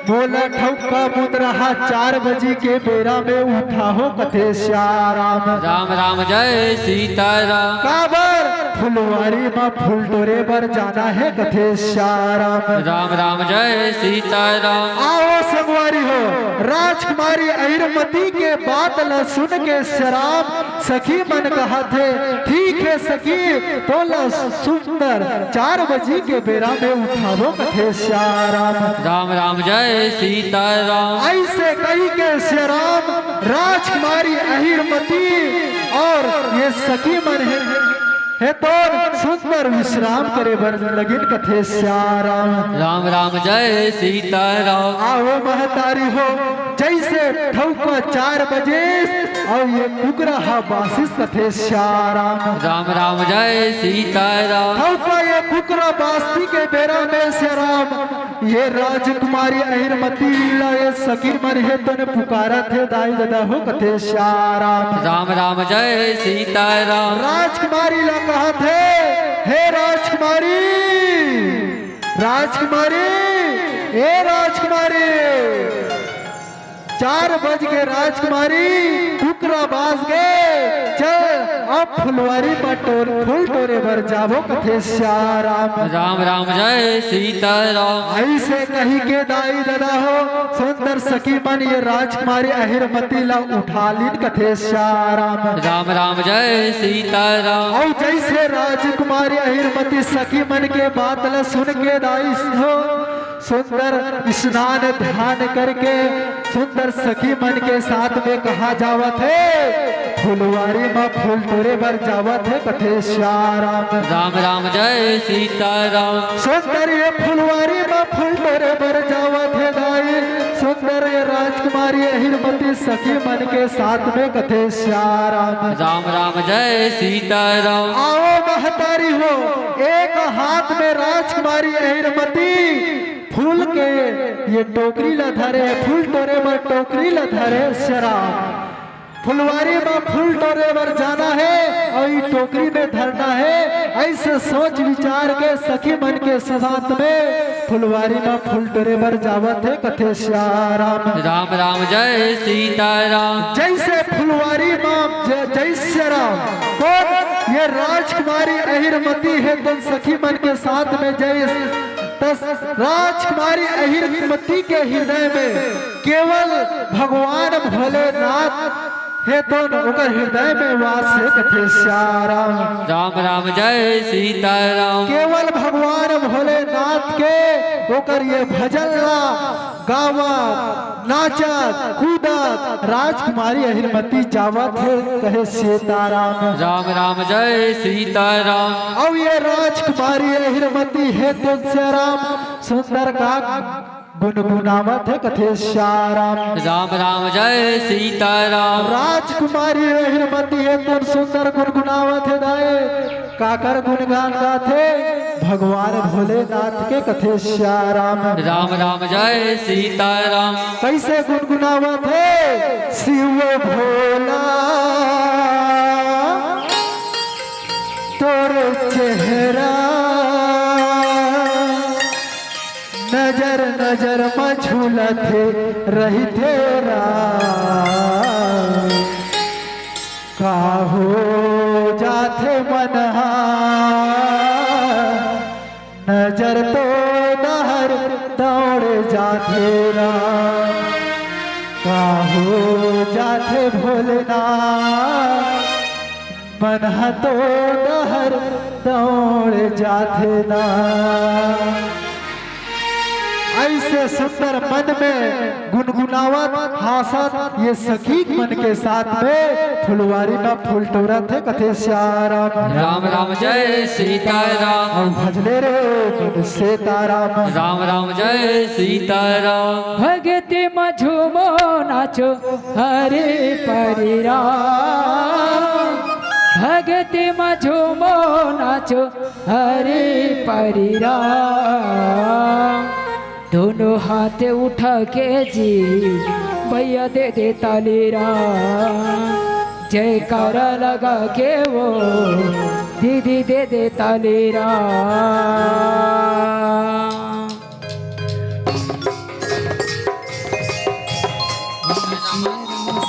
बोला ठौका मुद रहा 4 बजे के बेरा में उठा हो कथे श्याराम राम राम जय सीताराम। काबर फुलवारी में फूल टोरे बर जाना है कथे श्याराम राम राम जय सीताराम। आओ संगवारी हो राजकुमारी अहिरमती के बात ल सुन के श्याराम सखी मन कहा थे ठीक है सखी बोला सुंदर 4 बजे के बेरा में उठावो कथे श्याराम राम राम जय सीताराम। ऐसे कही के श्याराम राजकुमारी अहिरमती और ये सखी मन है तो सुंदर विश्राम करे बर लगिन कथे श्याराम राम राम जय सीताराम। आओ महतारी हो जैसे ठौका 4 बजे और ये कुकरा बासिस कथे श्याराम राम राम जय सीताराम। ठौका ये कुकरा बास्ती के बेरा में श्याराम ये राजकुमारी अहिरमती ये सखी मन है तो ने पुकारा थे दाई दादा हो कथे श्याराम राम राम जय सीताराम। राजकुमारी ला कहा थे हे राजकुमारी राजकुमारी हे राजकुमारी 4 बज गए राजकुमारी कुकरा बाज गए चल अब फुलवारी पर फूल टोरे भर जावो कथे श्याराम राम राम जय सीताराम। ऐसे कही के दाई दादा हो सुंदर सखी मन ये राजकुमारी अहिरमती ला उठा लीन कथे श्याराम राम राम जय सीताराम। और जैसे राजकुमारी अहिरमती सखी मन के बात ला सुन के दाई हो सुंदर स्नान ध्यान करके सुंदर सखी मन के साथ में कहा जावत है फुलवारी में फूल टोरे बर जावत है कथे श्याराम राम राम जय सीताराम। सुंदर ये फुलवारी में फूल टोरे बर जावत है दाई सुंदर ये राजकुमारी अहिरमती सखी मन के साथ में कथे श्याराम राम राम जय सीताराम। आओ महतारी हो एक हाथ में राजकुमारी अहिरमती फूल के ये टोकरी ला धरे फूल टोरे पर टोकरी ला धरे श्याराम फुलवारी में फूल टोरे पर जाना है और ये टोकरी में धरना है ऐसे सोच विचार के सखी मन के साथ में फुलवारी में फूल टोरे पर जावत है कथे श्याराम राम राम जय सीताराम। जैसे फुलवारी में जय श्याराम कौन ये राजकुमारी अहिरमती है तो सखी मन के साथ में जय राजकुमारी अहिरमती के हृदय में केवल भगवान भोलेनाथ हे तो ओकर हृदय में वास है कथे श्याराम। राम राम जय सीताराम। केवल भगवान भोलेनाथ के ओकर ये भजन गावा नाचत कूदत राजकुमारी अहिरमती जावत है कहे सीताराम। राम राम जय सीताराम। अब ये राजकुमारी अहिरमती है तुझसे राम सुंदर का गुनगुनावत है कथे श्याराम। राम राम जय सीताराम। राजकुमारी अहिरमती है तुम सुंदर गुनगुनावत है दाए काकर गुणगान गाथे भगवान भोलेनाथ के कथे श्याराम। राम राम जय सीताराम। कैसे गुनगुनावत है शिव भोला तोर चेहरा नजर नजर में झूलत रही तेरा काहो जाथे मनहा नजर तो दहर दौड़ जाथे रा काहो जाथे भोलेनाथ मनहा तो दहर दौड़ जाथे ना। ऐसे सुंदर मन में गुनगुनावत हासत ये सखी मन के साथ में फुलवारी में फूल टोरत है कथे श्याराम। राम राम जय सीताराम। भजले रे सीताराम। राम राम जय सीताराम। भगति मझुमो नाचो हरे परिराम। भगति मझुमो नाचो हरे परिराम। दोनों हाथ उठा के जी भैया दे दे ताली राम। जयकारा लगा के वो दीदी दे दे ताली राम।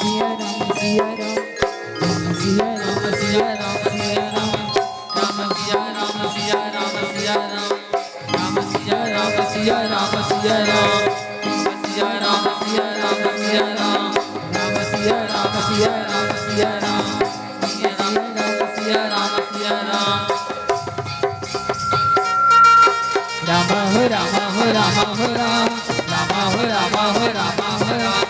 सिया राम सिया राम सिया राम सिया राम सिया राम राम सिया राम सिया राम सिया राम राम सिया राम सिया राम सिया राम सिया राम सिया राम सिया राम राम सिया राम सिया राम सिया राम सिया राम सिया राम राम हो राम हो राम हो राम राम हो राम हो राम हो राम।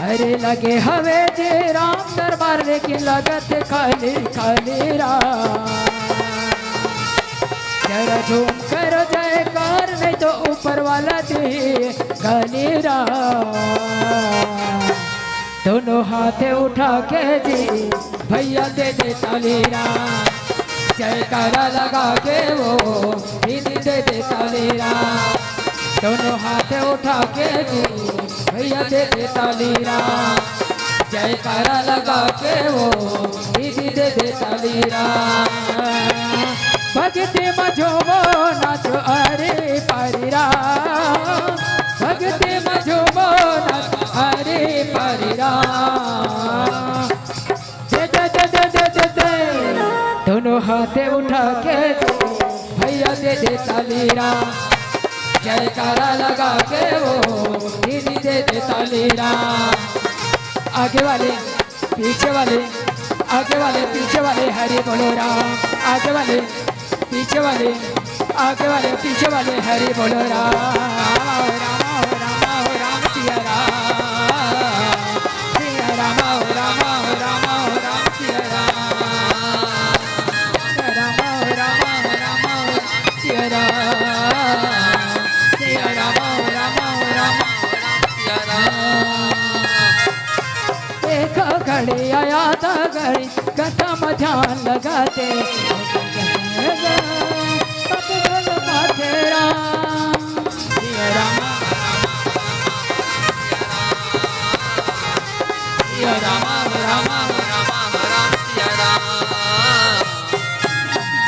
अरे लगे हवे जे राम दरबार लेकिन लगत खाली खाली राम। जरा झूम करो जयकार नहीं तो ऊपर वाला दे खाली राम। दोनों हाथ उठा के जी भैया दे दे ताली राम। जयकारा लगा के वो दीदी दे दे ताली राम। दोनों हाथ उठा के जी भैया दे दे ताली राम। जयकारा लगा के वो दीदी दे दे ताली राम। भगति मझोमो नाचो अरे परिराम। भगति मझोमो नाचो अरे परिराम। जय जय जय जय जय जय जय। दोनों हाथ उठा के भैया दे दे ताली राम। जयकारा लगा के वो दीदी दे दे ताली राम। आगे वाले पीछे वाले आगे वाले पीछे वाले हरि बोलो राम। आगे वाले पीछे वाले आगे वाले पीछे वाले हरि बोलो राम। राम राम राम राम सिया राम सिया राम राम राम राम सिया राम राम राम राम सिया राम सिया राम राम राम सिया राम। एक घड़ी आया था घड़ी कथा में ध्यान लगाते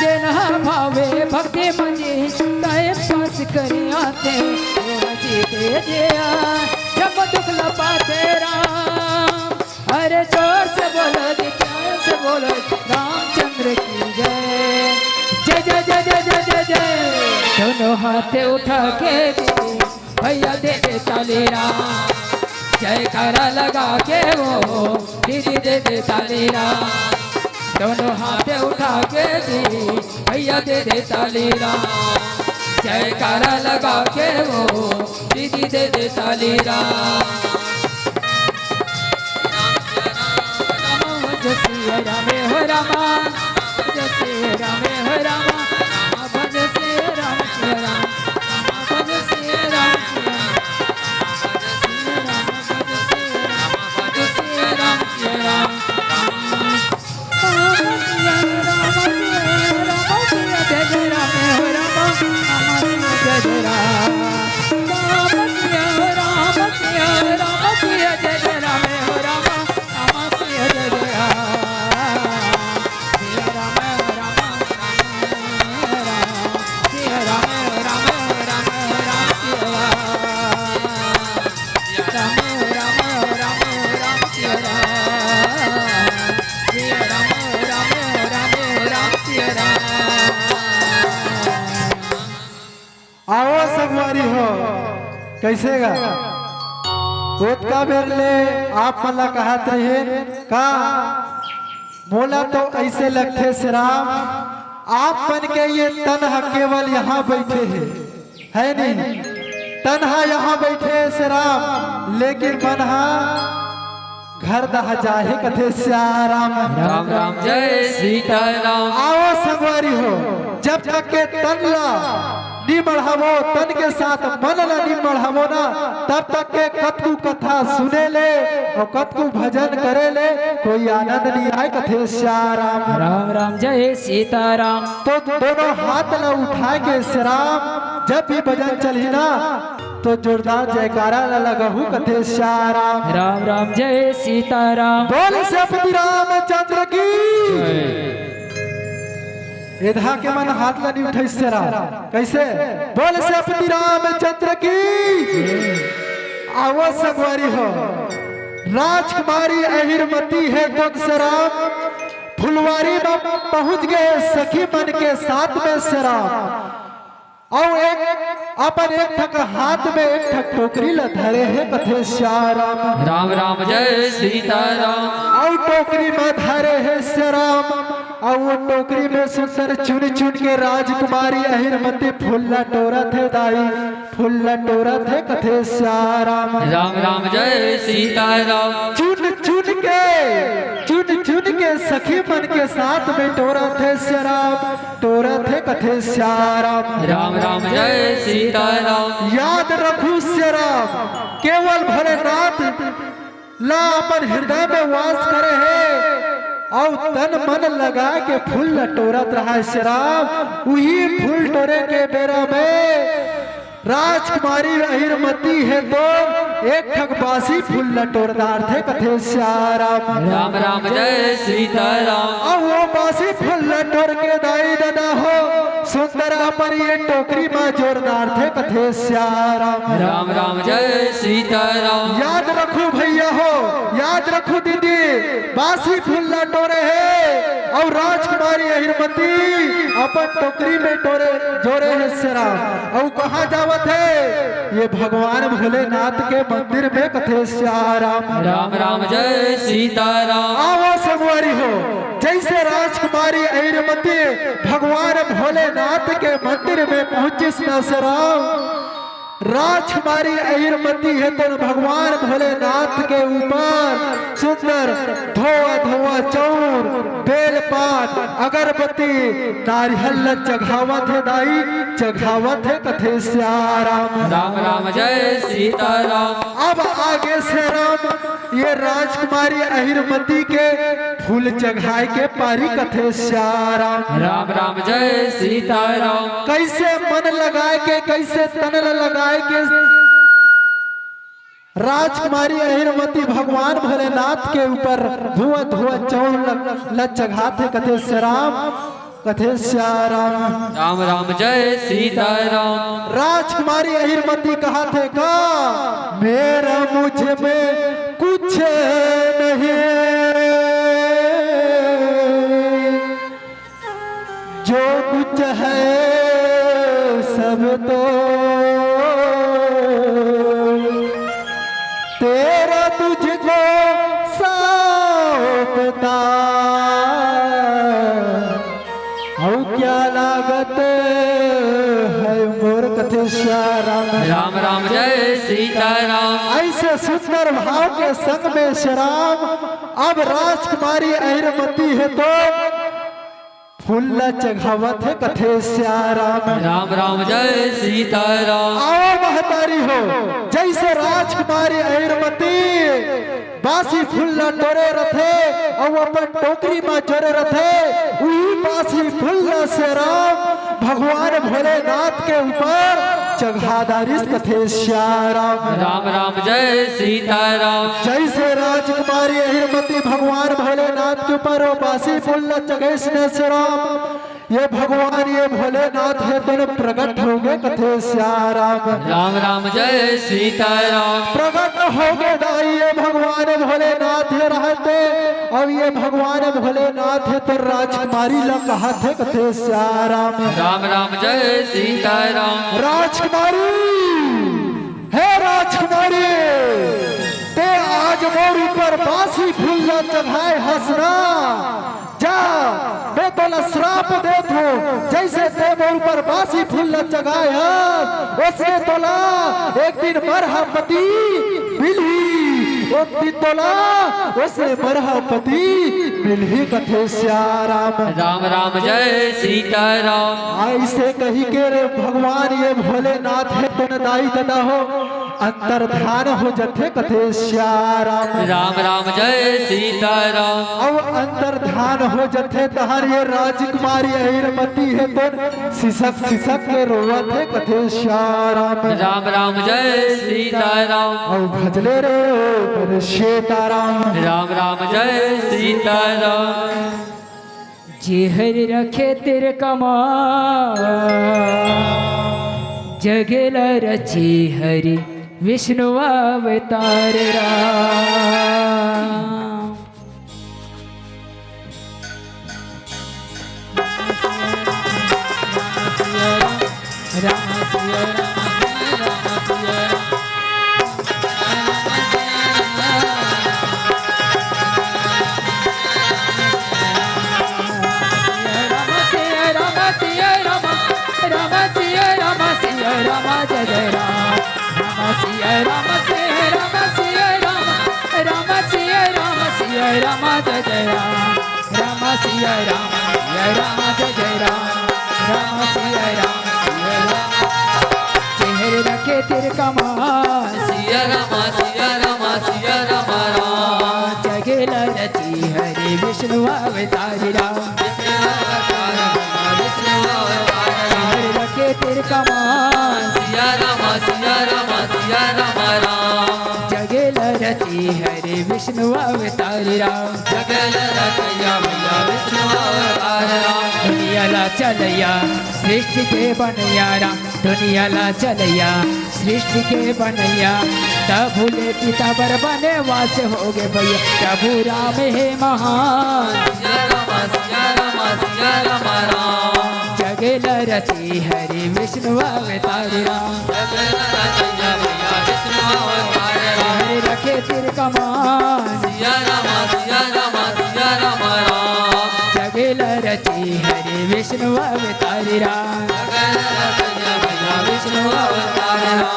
जना भावे भक्ति मजे टाइम पास करी आते जीते जिया जब दुख लपाते राम। अरे जोर से बोलो प्यार से बोलो रामचंद्र की जय जय जय जय जय जय जय जय। दोनों हाथ उठा के भैया दे दे ताली राम। जयकारा लगा के वो दीदी दे दे ताली राम, दोनों हाथ उठा के दी भैया दे दे ताली राम, जयकारा लगा के वो दीदी दे दे ताली राम। भज सिया रामे हो रामा, भज सिया रामे हो रामा, भज सिया राम सिया राम, भज सिया राम सिया राम, भज सिया राम, भज सिया राम, भज सिया राम सिया राम, जय जय रामे हो रामा, जय जय राम, सिया राम सिया राम सिया जय जय रामे हो रामा, सिया जय जय आओ संगवारी हो कैसे गा कोत का बेरले आप मला कहत रहे का मोला तो ऐसे लगते से राम आप बन के ये तन्हा केवल यहाँ बैठे है नहीं तन्हा यहाँ बैठे से राम, लेकिन मनहा घर दह जाहे कथे श्याराम। राम राम जय सीताराम। आओ संगवारी हो जब तक के तनला नी बढ़ावो तन के साथ मन ला नी बढ़ावो ना, तब तक के कतकू कथा सुने ले और कतकू भजन करे ले कोई आनंद नहीं आए कथे श्याराम। राम राम जय सीताराम। तो दोनों हाथ ला उठा के श्याम जब भी भजन चली ना तो जोरदार जयकारा ला लगहू कथे श्याराम। राम राम जय सीताराम। बोल श्री रामचंद्र की इधा के मन हाथ ला नहीं उठे सेरा कैसे बोल श्री रामचंद्र की। आवो सगवारी हो राजकुमारी अहिरमती है खुद से राम, फुलवारी में पहुंच गए सखी मन के साथ में से राम, और एक अपन एक ठक हाथ में एक ठक टोकरी ला धरे है कथे श्याराम। राम राम जय सीताराम। और टोकरी में धरे है श्याराम, और वो टोकरी में सुंदर चुन चुन के राजकुमारी अहिरमती फूल टोरा थे दाई, फूल टोरा थे कथे श्याराम। राम राम जय सीताराम। चुन चुन के सखी मन के साथ में टोरा थे श्याराम, टोरा थे कथे श्याराम। राम राम जय सीताराम। याद रखू श्याराम केवल भोलेनाथ ला अपन हृदय में वास करे है, और तन मन लगा के फूल टोरत रहा श्याराम। वही फूल टोरे के बेरा में राजकुमारी अहिरमती है तो एक ठग बासी फूल टोरदार थे कथे श्याराम। राम राम जय सीताराम। अब वो बासी फूल टोर के दाई दादा हो सुंदर अपन ये टोकरी में जोरदार थे कथे श्याराम। राम राम जय सीताराम। याद रखो भैया हो याद रखो दीदी बासी फूल टोरे है, और राजकुमारी अहिरमती अपन टोकरी में टोरे जोरे है श्याराम। और कहाँ जावत है ये भगवान भोलेनाथ के मंदिर में कथे श्याराम। राम राम जय सीताराम। आओ संगवारी हो जैसे राजकुमारी अहिरमती भगवान भोलेनाथ के मंदिर में पहुंची श्याराम, राजकुमारी अहिरमती है तो भगवान भोलेनाथ के ऊपर सुंदर धोआ धोआ चौर बेलपात अगरबत्ती नारियल चघावत है दाई, चघावत है कथे श्याराम। राम राम जय सीताराम। अब आगे से राम ये राजकुमारी अहिरमती के फूल चघाए के पारी कथे श्याराम। राम राम जय सीताराम। कैसे मन लगाए के कैसे तन लगाए के राजकुमारी अहिरमती भगवान भोलेनाथ के ऊपर धुआं धुआं चौर लचघाते कथे श्याराम, कथे श्याराम। राम राम जय सीताराम। राजकुमारी अहिरमती कहा थे का मेरा मुझ में कुछ नहीं, जो कुछ है सब तो तेरा तुझको सामने बेटा औ क्या लागत है मोर कथे श्याम राम राम जय सीताराम। ऐसे सुंदर भाव के संग में श्याम अब राजकुमारी ऐरमती है तो फूल चघावत है कथे श्याम राम राम जय सीताराम। आओ महतारी हो जैसे राजकुमारी ऐरमती बासी फुल्ला टोरे रथे और अपन टोकरी में जोरे रथे वही बासी फुल्ला से राम भगवान भोलेनाथ के ऊपर चघादारिस कथे श्याम राम राम जय सीताराम। जैसे राजकुमारी अहिरमती भगवान भोलेनाथ के ऊपर वो बासी फुल्ला चगेश ने से राम ये भगवान ये भोलेनाथ है दोनों प्रकट हो गए कथे श्याम राम राम जय सीताराम। प्रकट हो गए दाई ये भगवान भोलेनाथ है रहते अब ये भगवान भोलेनाथ है तो राजकुमारी ला कहा थे कथे श्याम राम राम जय सीताराम। राजकुमारी है राजकुमारी ते आज मोर ऊपर बासी फूल चढ़ाए हंसना जा मैं तोला श्राप देत हूँ जैसे ते मोर ऊपर बासी फूल चढ़ाए है उसने तोला एक दिन मरहपति मिली एक दिन तोला उसे मरहपति मिली कथे श्याम राम राम जय सीताराम। ऐसे कही के रे भगवान ये भोलेनाथ है तुन दाई दादा हो अंतर्धान हो जथे कथे श्याम राम राम जय सीताराम। अब अंतर्धान हो जथे तहार ये राजकुमारी ऐरमती है तुन सिसक सिसक के रोवत है कथे श्याम राम राम जय सीताराम। और भजले रे पर सीताराम राम राम जय सीताराम। जे हरि रखे तिर कमा जगेला रचे हरि विष्णु अवतार राम। राम जय जय राम राम सिया राम जय राम जय जय राम राम सिया राम चेहरे रखे तिर कमान सिया राम सिया राम सिया राम राम। जगेला रची हरे विष्णु अवतारी राम चेहरे रखे तिर कमान सिया राम सिया राम सिया राम राम। जगेला रची हरे विष्णु अवतारी राम जगल रचया भैया विष्णु अवतार राम। दुनिया ला चलैया सृष्टि के बनैया राम दुनिया ला चलैया सृष्टि के बनैया तब भूले पिता बर बने वास हो गए भैया प्रभु राम है महान सिया राम सिया राम सिया राम राम। जगेला रची हरि विष्णु अवतारी राम जगल रचया भैया विष्णु अवतार राम। हरे रखे तिर कमान सिया राम सिया राम सिया राम राम। जगेला रची हरि विष्णु अवतारी राम जगल रचया भैया विष्णु अवतार राम।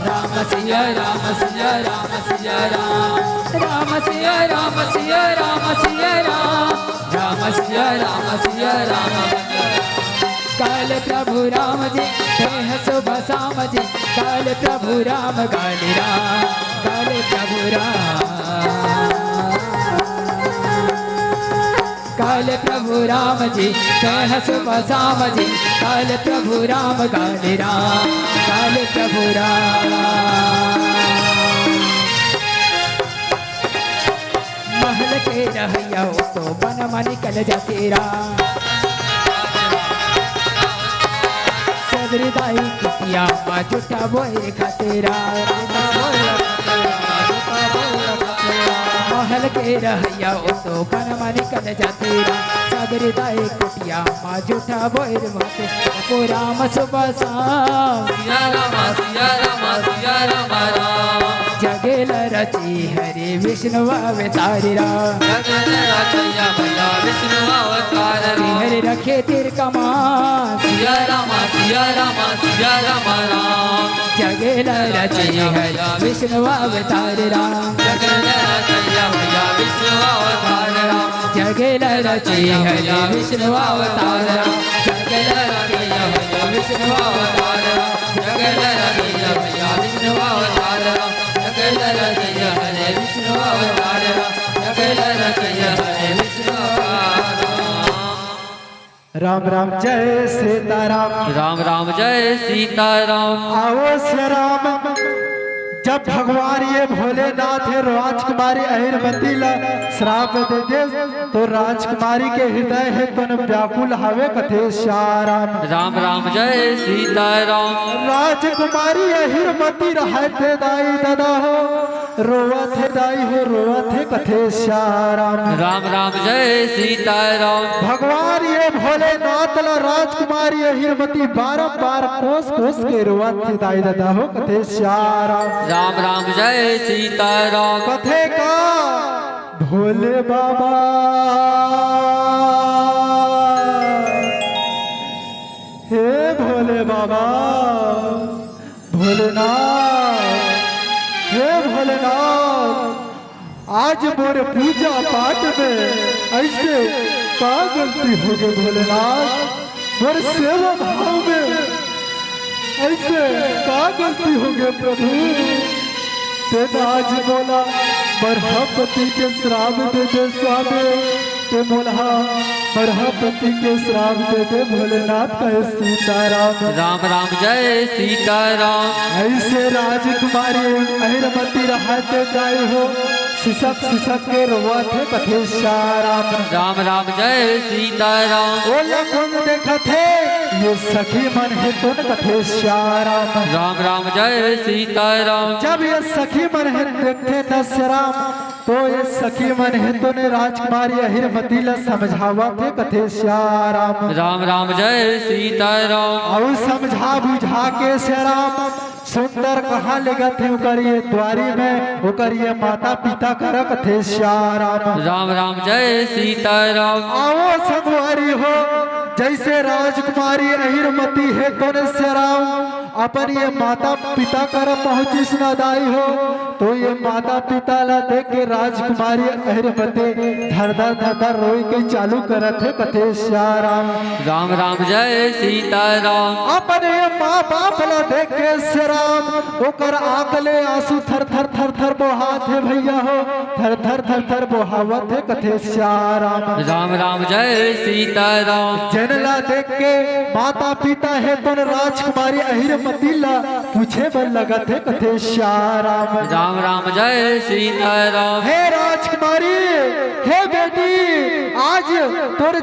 राम सिया राम सिया राम सिया राम राम सिया राम सिया राम सिया राम राम सिया राम सिया राम। काल प्रभु राम जी देह सुबह शाम जी काल प्रभु राम काली राम काल प्रभु राम काल प्रभु राम जी देह सुबह शाम जी काल प्रभु राम काली राम काल प्रभु राम। महल के रहैया तो बन मन निकल जाते राम सगरी दाई कितिया मा झूठा बोए खातेरा महल के रहैया तो बन मन निकल जाते राम सगरी दाई कुटिया मा झूठा बोए माते को राम सुबह शाम सिया राम सिया राम सिया राम राम। जग जगेल रची हरे विष्णु अवतारी राम जगत रचैया भैया विष्णु अवतार राम हरे रखे तिर कमान सिया रामा सिया रामा सिया रामा राम जगेल रची हरे विष्णु अवतारी राम जगत रचैया भैया विष्णु अवतार राम जगेल रची हरे विष्णु अवतार राम जगत रचैया भैया विष्णु अवतार राम जगत रचैया भैया विष्णु अवतार राम जगत रचैया हरे विष्णु अवतार राम जगत रचैया हरे विष्णु अवतार राम राम जय सीताराम। राम राम जय सीताराम। आओ श्री राम। जब भगवान ये भोलेनाथ है राजकुमारी अहिरवती ला श्राप दे दे तो राजकुमारी के हृदय है तन व्याकुल हवे कथे श्याराम। राम राम जय सीताराम। राजकुमारी अहिरवती रहते दाई दादा हो रोवत है दाई हो रोवत है कथे श्याराम। राम राम जय सीताराम। भगवान ये भोलेनाथ ला राजकुमारी अहिरवती बारंबार कोस कोस के रोवत है दाई दादा हो कथे श्याराम। राम राम जय सीताराम। कथे का भोले बाबा हे भोले बाबा भोलेनाथ हे भोलेनाथ आज मोरे पूजा पाठ में ऐसे का गलती हो गई भोलेनाथ मोरे सेवा भाव में ऐसे का गलती हो गए प्रभु तेन आज बोला बरहपति के श्राप दे दे स्वामी ते मोला बरहपति के श्राप दे दे भोलेनाथ कहे सीताराम। राम राम जय सीताराम। ऐसे राजकुमारी अहिरवती रहते जाए हो सिसक के रोवत है कथे श्याराम। राम राम जय सीताराम। ओ लखन देखा थे ये सखी मन है तुन कथे श्याराम। राम राम जय सीताराम। जब ये सखी मन है देखते न श्याराम तो ये सखी मन है तो ने राजकुमारी अहिरवती ला समझावा थे कथे श्याराम। राम राम जय सीताराम। और समझा बुझा के श्याराम सुंदर कहाँ लेगत है उकरिए द्वारी में उकरिए माता पिता कर कथे श्याराम। राम राम जय सीताराम। आओ संगवारी हो जैसे राजकुमारी अहिरवती है तो ने श्याराम अपन ये माता पिता कर पहुंची सुनादाई हो तो ये माता पिता ला देख के राजकुमारी अहिरवती धर धर रोई के चालू करत है कथे श्याराम। राम राम जय सीताराम। अपन ये माँ बाप ला देख के श्याराम ओकर आकले आंसू थर थर बोहात है भैया हो थर थर बोहावत है कथे श्याराम। राम राम जय सीताराम। जनला देख के माता पिता है तो राजकुमारी अहिरवती ला पूछे बन लगत है कथे श्याराम। राम राम जय सीताराम। हे राजकुमारी हे बेटी आज तोर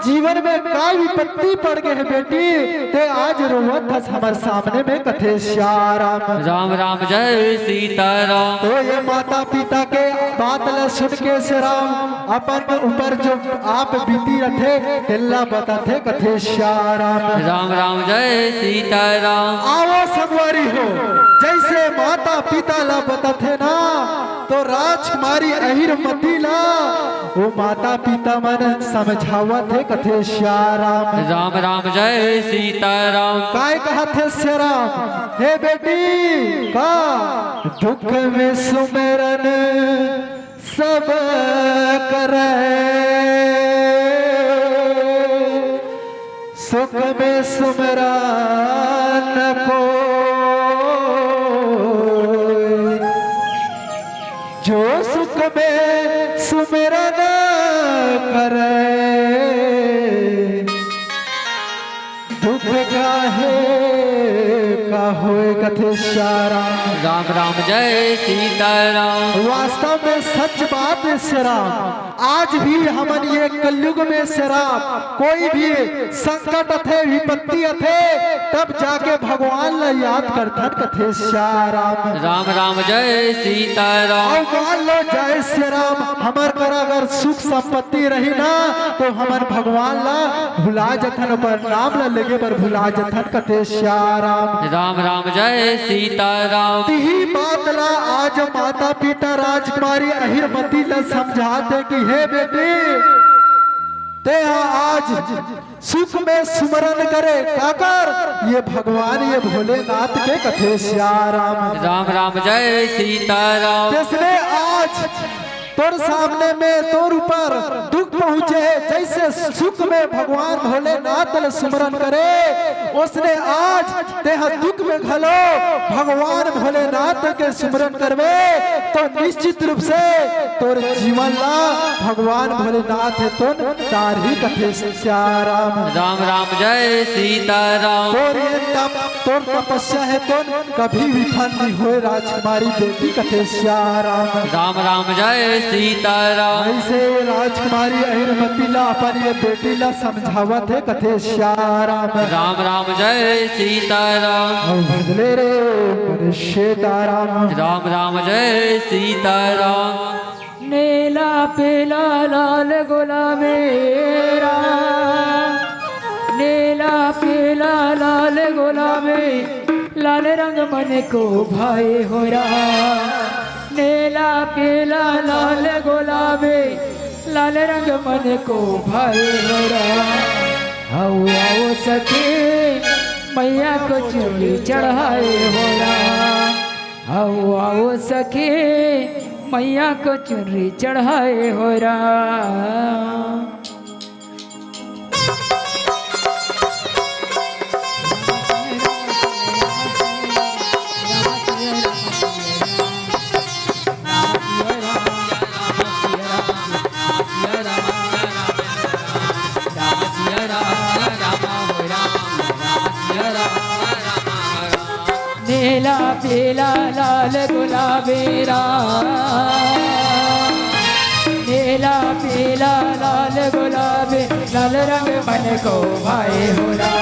जीवन में का विपत्ति पड़ गए है बेटी ते आज रोवत हस हमार सामने में कथे श्याराम। राम राम जय सीताराम। तो ये माता पिता के बात ला सुन के श्याराम अपन ऊपर जो आप बीती रखे दिल्ला बताते कथे श्याराम। राम राम जय सीताराम। आओ संगवारी हो जैसे माता पिता ला बताते ना तो राजकुमारी अहिरवती ला वो माता पिता मन समझावत है कथे श्याराम। राम राम जय सीताराम। काय कहत है श्याराम हे बेटी का दुख में सुमेरन सब करे सुख में सुमरन को जो सुख में सुमरन करे दुख गाहे का होए कथे श्याराम। राम राम जय सीताराम। वास्तव में सच बात है श्याराम आज भी हमन ये कलयुग में श्याराम कोई भी संकट अथे विपत्ति अथे तब जाके भगवान ला याद करथन कथे श्याराम। राम राम जय सीताराम। और मान लो जय श्याराम हमार कर अगर सुख संपत्ति रही ना तो हमन भगवान ला भुला जथन पर नाम ला लेगे पर भुला जथन कथे श्याराम। राम राम जय सीताराम। तिही बात ला आज माता पिता राजकुमारी अहिरमती ला समझाते कि हे बेटी ते आज सुख में सुमरन करे काकर ये भगवान ये भोलेनाथ के कथे श्याराम। राम राम जय सीताराम। जिसने आज तोर सामने में तोर ऊपर दुख पहुंचे जैसे सुख में भगवान भोलेनाथ ल सुमरन करे उसने आज तेह दुख में घलो भगवान भोलेनाथ के सुमरन करवे तो निश्चित रूप से तोर जीवन ला भगवान भोलेनाथ तो तार ही कथे श्याराम। राम राम जय सीताराम। तोर तपस्या है तो कभी विफल नहीं हुए राजकुमारी बेटी कथे श्याराम। राम राम जय सीताराम। ऐसे राजकुमारी अहिरमती ला अपन ये बेटी ला समझावत है कथे श्याराम। राम राम जय सीताराम। बदले रे मनुष्य ताराम। राम राम जय सीताराम। नीला पीला लाल गुलाबेरा नीला पीला लाल गुलाबी लाल रंग मन को भाई हो रहा। नीला पीला लाल गुलाबी लाल रंग मन को भाई हो रहा। आओ आओ सखी मैया को चूड़ी चढ़ाए हो रहा। आओ आओ सखी मैया को चुनरी चढ़ाए हो रहा। नीला पीला लाल गुलाबेरा नीला पीला लाल गुलाबी लाल रंग मन को भाई हो रहा।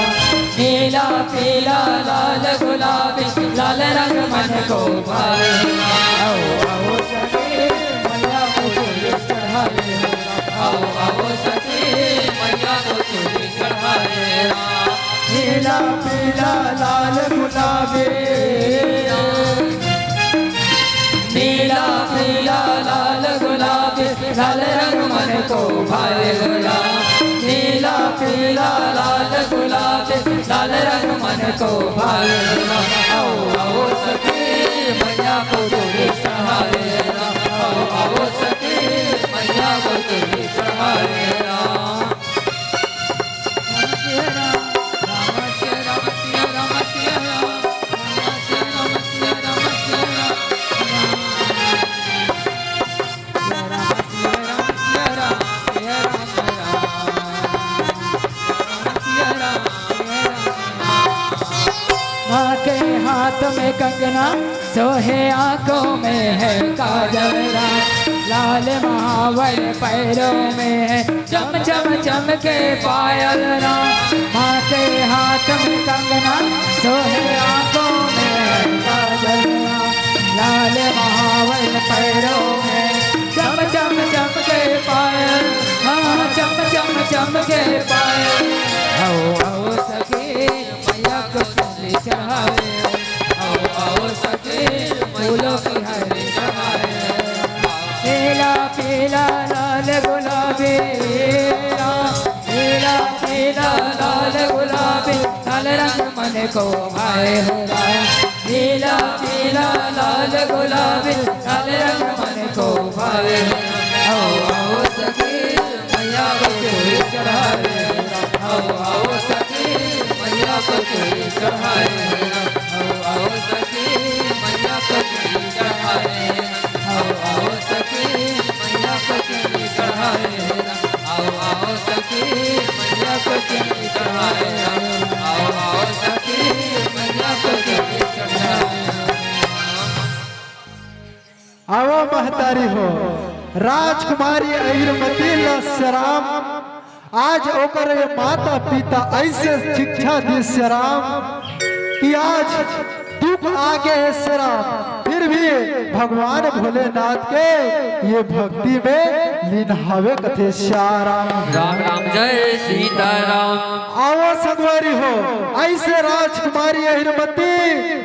नीला पीला लाल गुलाबी लाल रंग मन को भाई। आओ आओ सखी मैया को चूड़ी चढ़ाए। आओ आओ सखी मैया को चूड़ी चढ़ाए। नीला पीला लाल गुलाबी नीला पीला लाल गुलाबी लाल रंग मन को भाए हो रहा। नीला पीला लाल गुलाबी लाल रंग मन को भाए हो रहा। आओ आओ सखी मैया को चूड़ी चढ़ाए। आओ आओ सखी मैया को चूड़ी चढ़ाए। माँ के हाथ में कंगना सोहे आंखों में है काजरा। लाल महावर पैरों में है चम चम चम के पायल। माँ के हाथ में कंगना सोहे आंखों में है काजरा। लाल महावर पैरों में चम चम चम के पायल। हाँ चम चम चम के पायल। आओ आओ सखी मैया को चूड़ी चढ़ाए। आओ आओ सखी फूलों की हरी चढ़ाए। नीला पीला लाल गुलाबी नीला पीला लाल गुलाबी लाल रंग मन को भाए हो रहा। नीला पीला लाल गुलाबी लाल रंग मन को भाए। आओ आओ सखी मैया को चूड़ी चढ़ाए। आओ आओ सखी मैया को चूड़ी चढ़ाए। आओ आओ सखी मैया को चूड़ी चढ़ाए। आओ आओ सखी मैया को चूड़ी चढ़ाए। आओ आओ सखी मैया को चूड़ी चढ़ाए। आओ आओ सखी मैया को चूड़ी चढ़ाए। आओ महतारी हो राजकुमारी अहिरमती ला श्याम। आज ओकर माता पिता ऐसे शिक्षा दी श्याम कि आज दुख आगे है श्याम फिर फिर भी भगवान भोलेनाथ के ये भक्ति में लीन हवे कथे श्याराम। राम राम जय सीताराम। आओ संगवारी हो, ऐसे राजकुमारी अहिरमती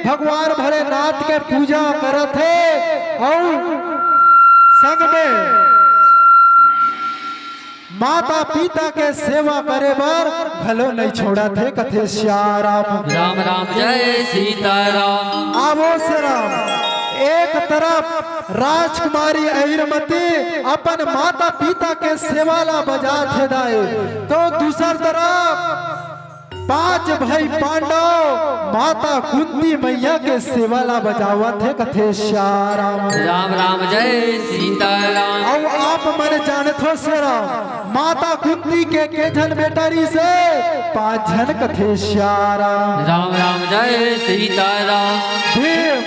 भगवान भोलेनाथ के पूजा करत है और संग में माता पिता के सेवा करे बार भलो नहीं छोड़ा थे कथे श्याराम। राम राम जय सीताराम। आवो से राम, एक तरफ राजकुमारी अहिरमती अपन माता पिता के सेवाला बजा थे दाए, तो दूसर तरफ 5 भाई पांडव माता कुंती मैया के सेवाला बजावत है कथे श्याराम। राम राम जय सीताराम। और आप मन जानत हो से राम, माता कुंती के जन बेटारी से 5 जन कथे श्याराम। राम राम जय सीताराम। भीम,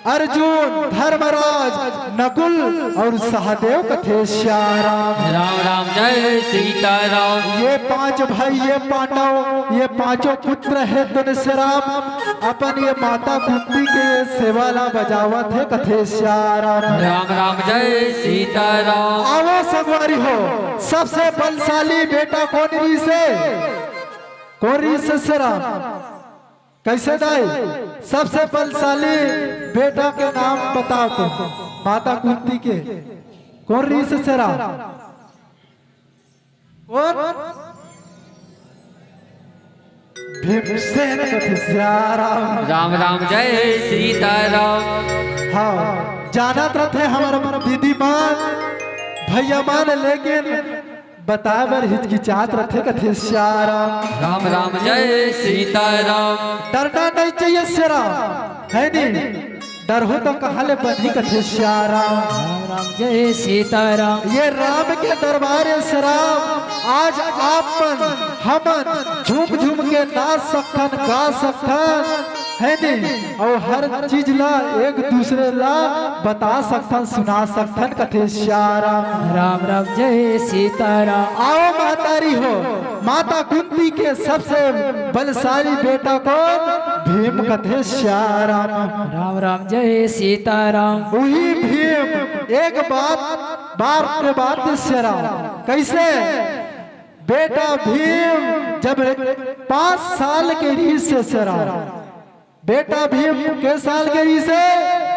अर्जुन, धर्मराज, नकुल और सहदेव कथे श्याराम। राम राम जय सीताराम। ये 5 भाई, ये पांडव, ये 5 पुत्र है तुलसीराम अपन ये माता कुंती के सेवाला बजावत है कथे श्याराम। राम राम जय सीताराम। आवो सगवारी हो, सबसे बलशाली बेटा कौन से राम? कैसे दाई? सबसे बलशाली बेटा के नाम बताओ तो माता कुंती के कौन रीस से राम? और भीमसेन कथे श्याराम। राम राम जय सीताराम। हाँ, जानत रहते हमारा दीदी मान भैया मान, लेकिन बताए बर हिचकिचात रहते कथे श्याराम। राम राम जय सीताराम। डरना नहीं चाहिए श्याराम, है नहीं? डर हो तो कहाँ ले बनी कथे श्याराम। राम राम जय सीताराम। ये राम के दरबार श्याराम, आज आपन हमन झूम झूम के नाच सकथन, गा सकथन, है नहीं? और हर चीज ला एक दूसरे ला बता सकथन, सुना सकथन कथे श्याराम। राम राम जय सीताराम। आओ महतारी हो, माता कुंती के सबसे बलशाली बेटा कौन? भीम कथे श्याराम। राम राम जय सीताराम। वही भीम एक बात के बाद श्याराम कैसे बेटा भीम जब 5 साल के रीस से श्याराम, बेटा भीम के साल के रीस से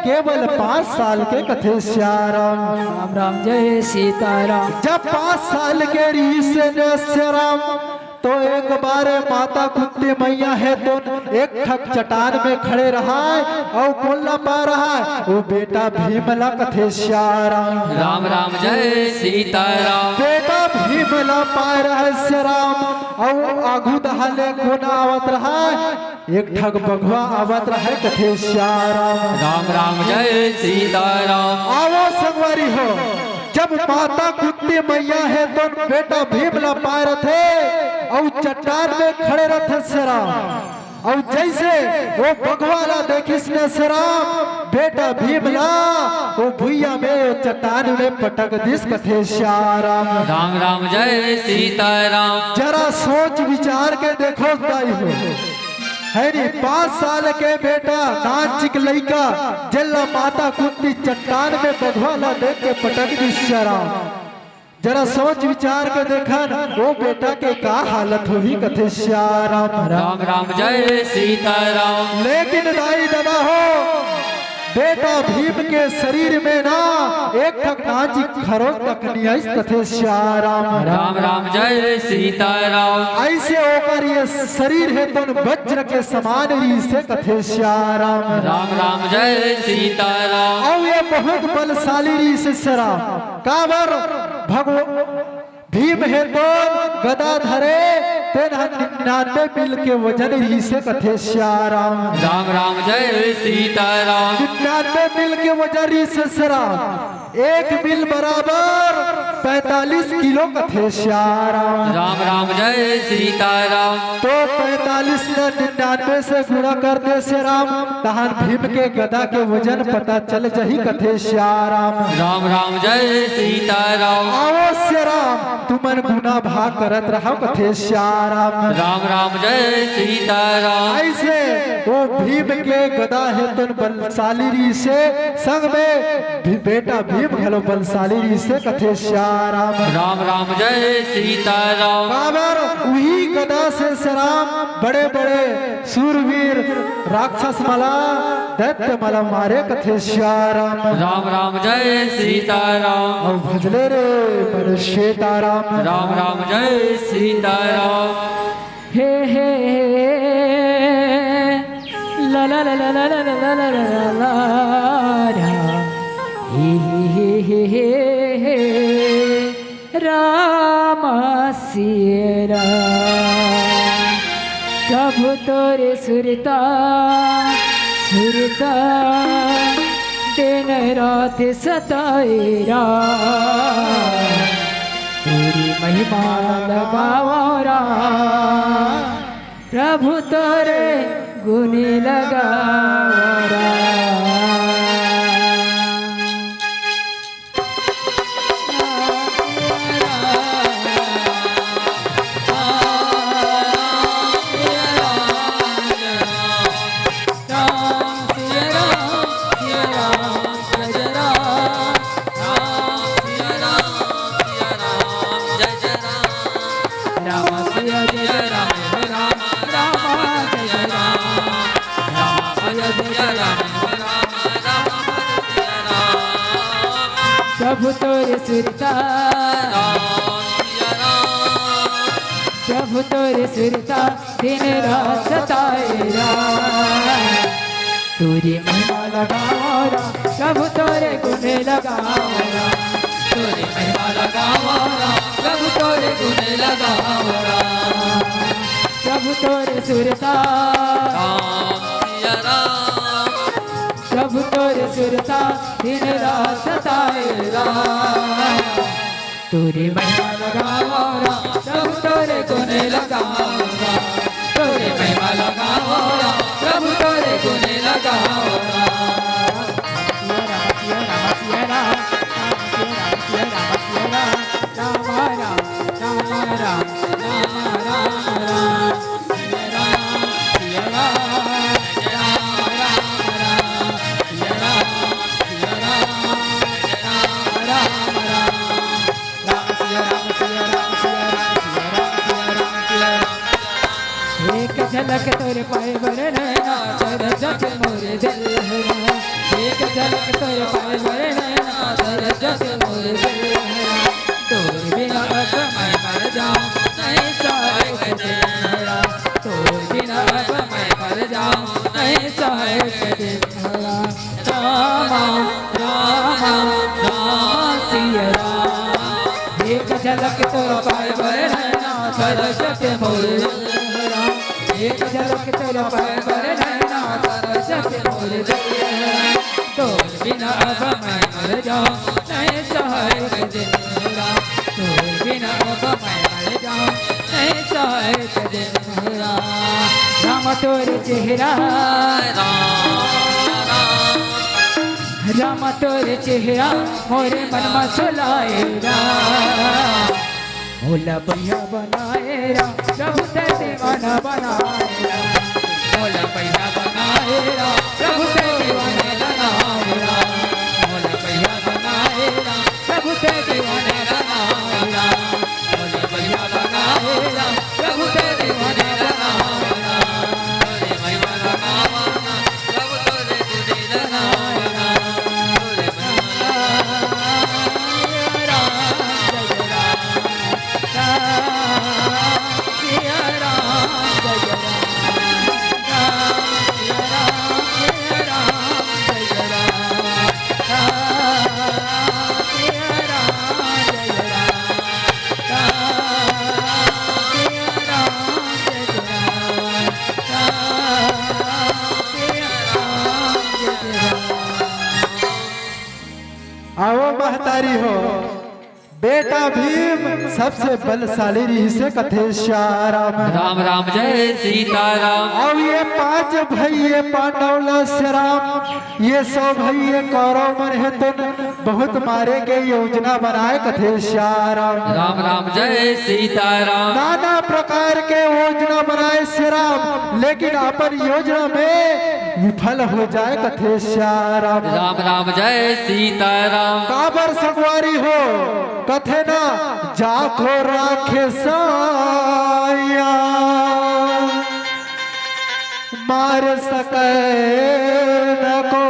केवल 5 साल के कथे श्याराम। राम राम जय सीताराम। जब 5 साल के रीस से श्याराम, तो एक बार माता कुंती मैया है तो एक ठक चट्टान में खड़े रहा और बोलना पा रहा है, वो बेटा भीमला कथे श्याराम। राम राम जय सीताराम। बेटा भीमला पा रहा है श्याराम, और आगू दहाले कोना आवत रहा, एक ठग बघवा आवत रहा कथे श्याराम। राम राम जय सीताराम। आवो संगवारी हो, जब माता कुंती मैया है तो बेटा भीमला पा रहे थे और चट्टान में खड़े रहते श्याराम, और जैसे वो बघवाला देखिस ने श्याराम, बेटा भीमला वो भुइया में चट्टान में पटक दिस कथे श्याराम। राम राम जय सीताराम। जरा सोच विचार के देखो दाई हो, है नी? 5 साल के बेटा नाचिक लइका जल्ला माता कुंती चट्टान में बघवाला देख के पटक दी श्याराम। जरा सोच विचार के देखन वो बेटा के का हालत हुई कथे श्याराम। राम राम जय सीताराम। लेकिन दाई दादा हो, बेटा भीम के शरीर में ना एक ठक नाची खरो तक नहीं कथे श्याराम। राम राम जय सीताराम। ऐसे होकर ये शरीर है तो वज्र के समान ही से कथे श्याराम। राम राम जय सीताराम। और ये बहुत बलशाली री से श्याराम, काबर भीम है तो गदा धरे 99 मिल के वजन ही से कथे श्याराम। राम राम जय सीताराम। 99 मिल के वजन ही से श्याराम, 1 मिल बराबर 45 किलो कथे श्याराम। राम राम जय सीताराम। तो 45 ने 99 से गुणा कर दे श्री राम, तहान भीम के गदा के वजन पता चल जही कथे श्याराम। राम राम जय सीताराम। आओ श्री राम तुमन गुना भाग करत रहो कथे श्याराम। राम राम जय सीताराम। ऐसे वो भीम के गदा है तुन बलशाली री से संग में बेटा भीम घलो बलशाली री से कथे श्याराम। राम राम जय सीताराम। बाबर वही गदा से श्याम बड़े बड़े सूरवीर राक्षस मला दैत्य मला मारे कथे श्याराम। राम राम जय सीताराम। और भजले रे बड़े श्वेताराम। राम राम जय सीताराम। हे हे ला ला ला ला ला ला ला ला ला ला हे राम सिया राम। प्रभु तोरे सुरता सुरता दिन रात सताएरा, तेरी महिमा लगाओ राम। प्रभु तोरे गुण लगाओ राम। प्रभु तोरे सुरता प्रभु तोरे सुरता दिन रात सताएरा, तोरी महिमा लगाओ राम। प्रभु तोरे गुण लगाओ राम। तोरे महिमा लगाओ राम। प्रभु तोरे गुण लगाओ राम। प्रभु तोरे सुरता राम सिया राम। प्रभु तोरे सुरता दिन रात सताएरा, तोरी महिमा लगाओ राम। प्रभु तोरे गुण लगाओ राम। तोरे महिमा लगाओ राम। प्रभु तोरे गुण लगाओ राम। सिया राम सिया राम सिया राम सिया राम राम राम राम राम राम राम राम सिया राम सिया राम राम राम राम सिया राम सिया राम राम राम राम सिया राम सिया राम सिया राम सिया राम सिया राम। एक झलक तोरे पाए बरनैना तर जग मोरे दिल है। एक झलक तोरे पाए बरनैना तर जग मोरे दिल है। तोर बिना अब मैं मर जाऊं नहीं सहाय दिन मेरा। तोर बिना अब मैं मर जाऊं नहीं सहाय दिन मेरा। राम राम राम सिया राम। एक झलक तोरे पाए बरनैना तर जग मोरे दिल है। एक झलक तेरा पाए बरनैना तर जग मोरे दिल है। तोर बिना अब मैं मर जाऊं नहीं सहाय दिन मेरा। तोर बिना अब मैं मर जाऊं नहीं सहाय दिन मेरा। राम तोरे चेहरा राम तोरे चेहरा मोरे मन में सुलाएगा। भोला भैया बनाएरा प्रभु ते दीवाना बनाएरा। भोला भैया बनाएरा प्रभु ते दीवाना बनाएरा। भोला भैया बनाएरा प्रभु ते दीवाना बनाएरा। भोला भैया बनाएरा प्रभु ते दीवाना बनाएरा। तोरे महिमा लगाओ राम। प्रभु तोरे गुण लगाओ राम। तोरे महिमा आओ महतारी हो बेटा भीम सबसे बलशाली रही से कथे श्याराम। राम राम जय सीताराम। अब ये 5 भैये पांडव श्री राम, ये 100 भैये कौरव मन है तुम बहुत मारे के योजना बनाए कथे श्याराम। राम राम जय सीताराम। नाना प्रकार के योजना बनाए श्री राम, लेकिन अपन योजना में विफल हो जाए कथे श्याराम। राम राम जय सीताराम। काबर सगवारी हो कथे ना जाखो राखे साया, मार सके न को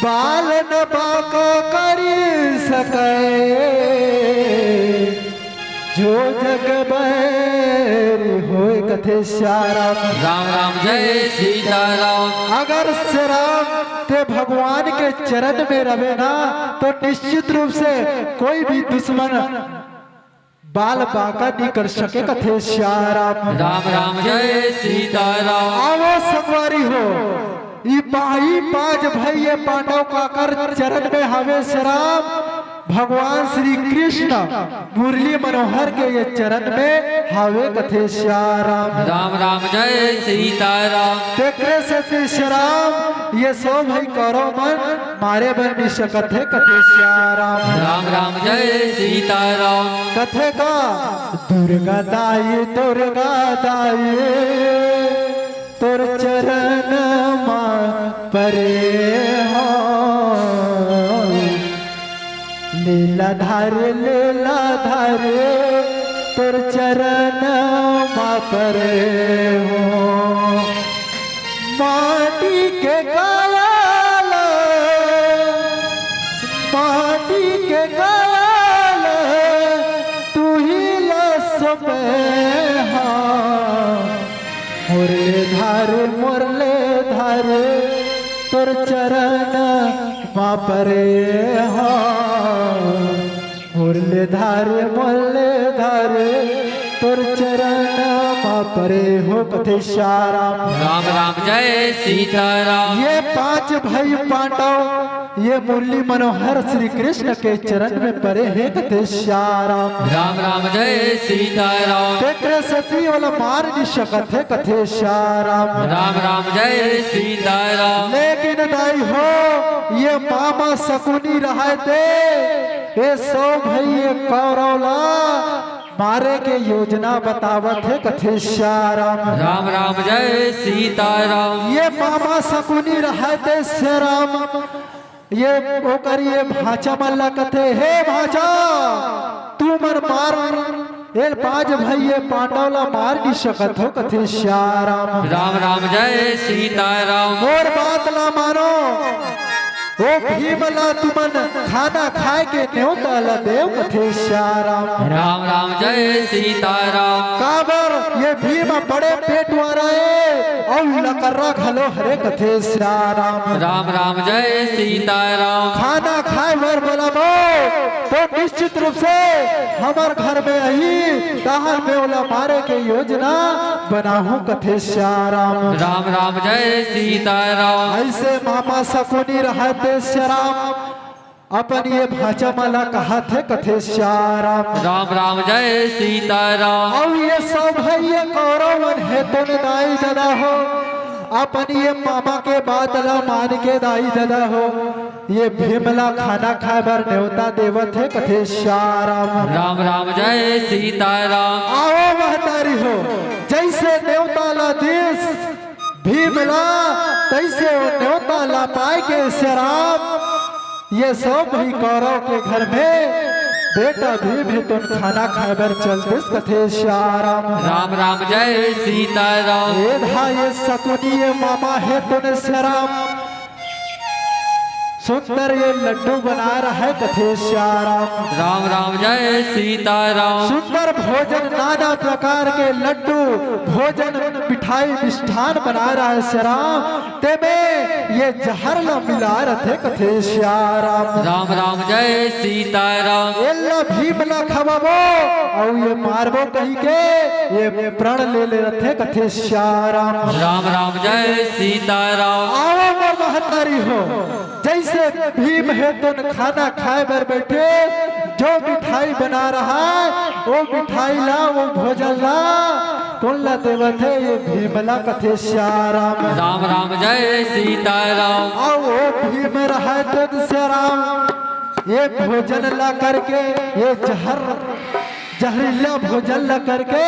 बाल न बाको करी सके, जो जग बैर होए कथे श्याराम। राम राम जय सीताराम। अगर श्री राम ते भगवान के चरण में रवे ना तो निश्चित रूप से कोई भी दुश्मन बाल बाका नहीं कर सके कथे श्याराम। राम राम जय सीताराम। आवो संगवारी हो ये 5 भैये पांडव का कर चरण में हवे श्री राम। भगवान श्री कृष्ण मुरली मनोहर के ये चरण में हावे कथे श्याराम। राम राम जय सीताराम। तेकरे से श्री राम ये 100 भाई कौरव मन मारे बन नहीं सकत है कथे श्याराम। राम राम जय सीताराम। कथे का दुर्गा दाई तोर चरण मां परे हो, लीला धारे तोर चरण मां परे हो। माटी के गाल तू ही लस में मुरले धारे तोर चरण मां परे हो, मुरले धारे तोर चरण मां परे हो कथे श्याराम। राम राम जय सीताराम। ये 5 भाई पांडव ये मुरली मनोहर श्री कृष्ण के चरण में परे है कथे श्याराम। राम राम जय सीताराम। तेकरे सती वाला मार नहीं सकत है कथे श्याराम। राम राम जय सीताराम। लेकिन दाई हो ये मामा शकुनी रहे थे ये 100 भैये कौरवला मारे के योजना बतावत है कथे श्याराम। राम राम जय सीताराम। ये मामा शकुनी रहे थे श्री राम, ये ओकर ये भाचा मल्ला कथे हे भाचा तू मन मार ये 5 भैये पांडवला मार नहीं सकत हो कथे श्याराम। राम राम जय सीताराम। और बात ना मानो वो भीमला तुमन खाना खाए के न्योता ला देव कथे श्याराम। राम राम जय सीताराम। काबर ये भीम बड़े पेट वाला है और लकर्रा घलो हरे कथे श्याराम। राम राम जय सीताराम। खाना खाए वर बोलाबो तो निश्चित रूप से हमार घर में आई ताहर में ओला मारे के योजना बनाहू कथे श्याराम। राम राम जय सीताराम। ऐसे मामा शकुनी रहते श्याराम अपन ये भाचा माला कहा थे कथे श्याराम। राम राम जय सीताराम। और ये 100 भैये कौरवन है तो दाई दादा हो अपन ये मामा के बात ला मान के दाई दादा हो ये भीमला खाना खाए बार न्योता देवत है कथे श्याराम। राम राम जय सीताराम। आओ महतारी हो जैसे न्योता ला देश भीमला तैसे वो न्योता ला पाए के श्याराम। ये 100 भाई कौरव के घर में बेटा भीम है तुम खाना खाए चलते कथे श्याराम। राम राम जय सीताराम। ये भाई शकुनी ये मामा है तुम श्याराम सुंदर ये लड्डू बना रहा है कथे श्याराम। राम राम जय सीताराम। सुंदर भोजन नाना प्रकार के लड्डू भोजन मिठाई मिष्ठान बना रहा है श्याराम। ते में ये जहर न मिला रहे कथे श्याराम। राम राम जय सीताराम। एल्ला भीमला खवाबो और ये मारबो कहीं के ये प्रण ले रहे कथे श्याराम। राम राम जय सीताराम। आओ महतारी हो जैसे भीम है तो खाना खाए बर बैठे, जो मिठाई बना रहा है वो मिठाई ला, वो भोजन ला, कौन ला देवत है? ये भीमला कथे श्याराम। राम राम जय सीताराम। और वो भीम रहा तो श्याराम ये भोजन ला करके, ये जहरीला भोजन ला करके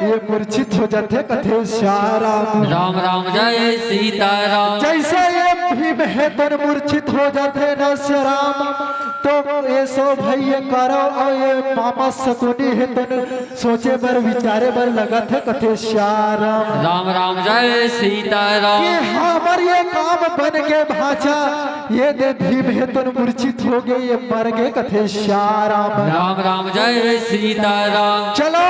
ये मूर्छित हो जाते कथे श्याराम। राम राम जय सीताराम। जैसे ये भीम है तो मूर्छित हो जाते न श्याराम, तो ये सो भाई ये करो, और ये मामा सकुनी है तो सोचे बर विचारे बर लगा थे कथे श्याराम। राम राम जय सीताराम। कि हमार ये काम बन के भाचा, ये दे भीम है तो मूर्छित हो गए, ये मर गए कथे श्याराम। राम राम जय सीताराम। चलो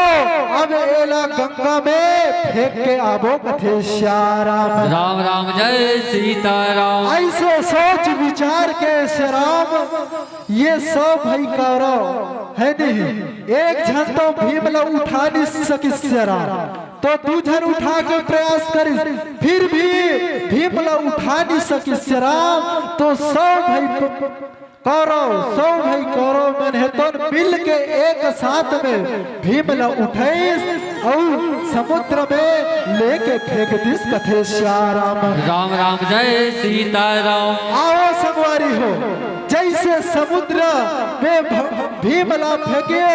अब एला गंगा में फेंक के आबो कथे श्याराम। राम राम जय सीताराम। ऐसे सोच विचार के श्याराम ये सब भाई कौरव है नहीं, एक जन तो भीम ला उठा नहीं सकी श्याराम, तो तू जन उठा के प्रयास करी, फिर भी भीम ला उठा नहीं सकी श्याराम, तो सब भाई कौरव, सब भाई कौरव मन है तो मिल के एक साथ में भीम ला उठाई और समुद्र में लेके फेंक दिस कथे श्याराम। राम राम जय सीताराम। आओ संगवारी हो, जैसे समुद्र में भीम ला फेंके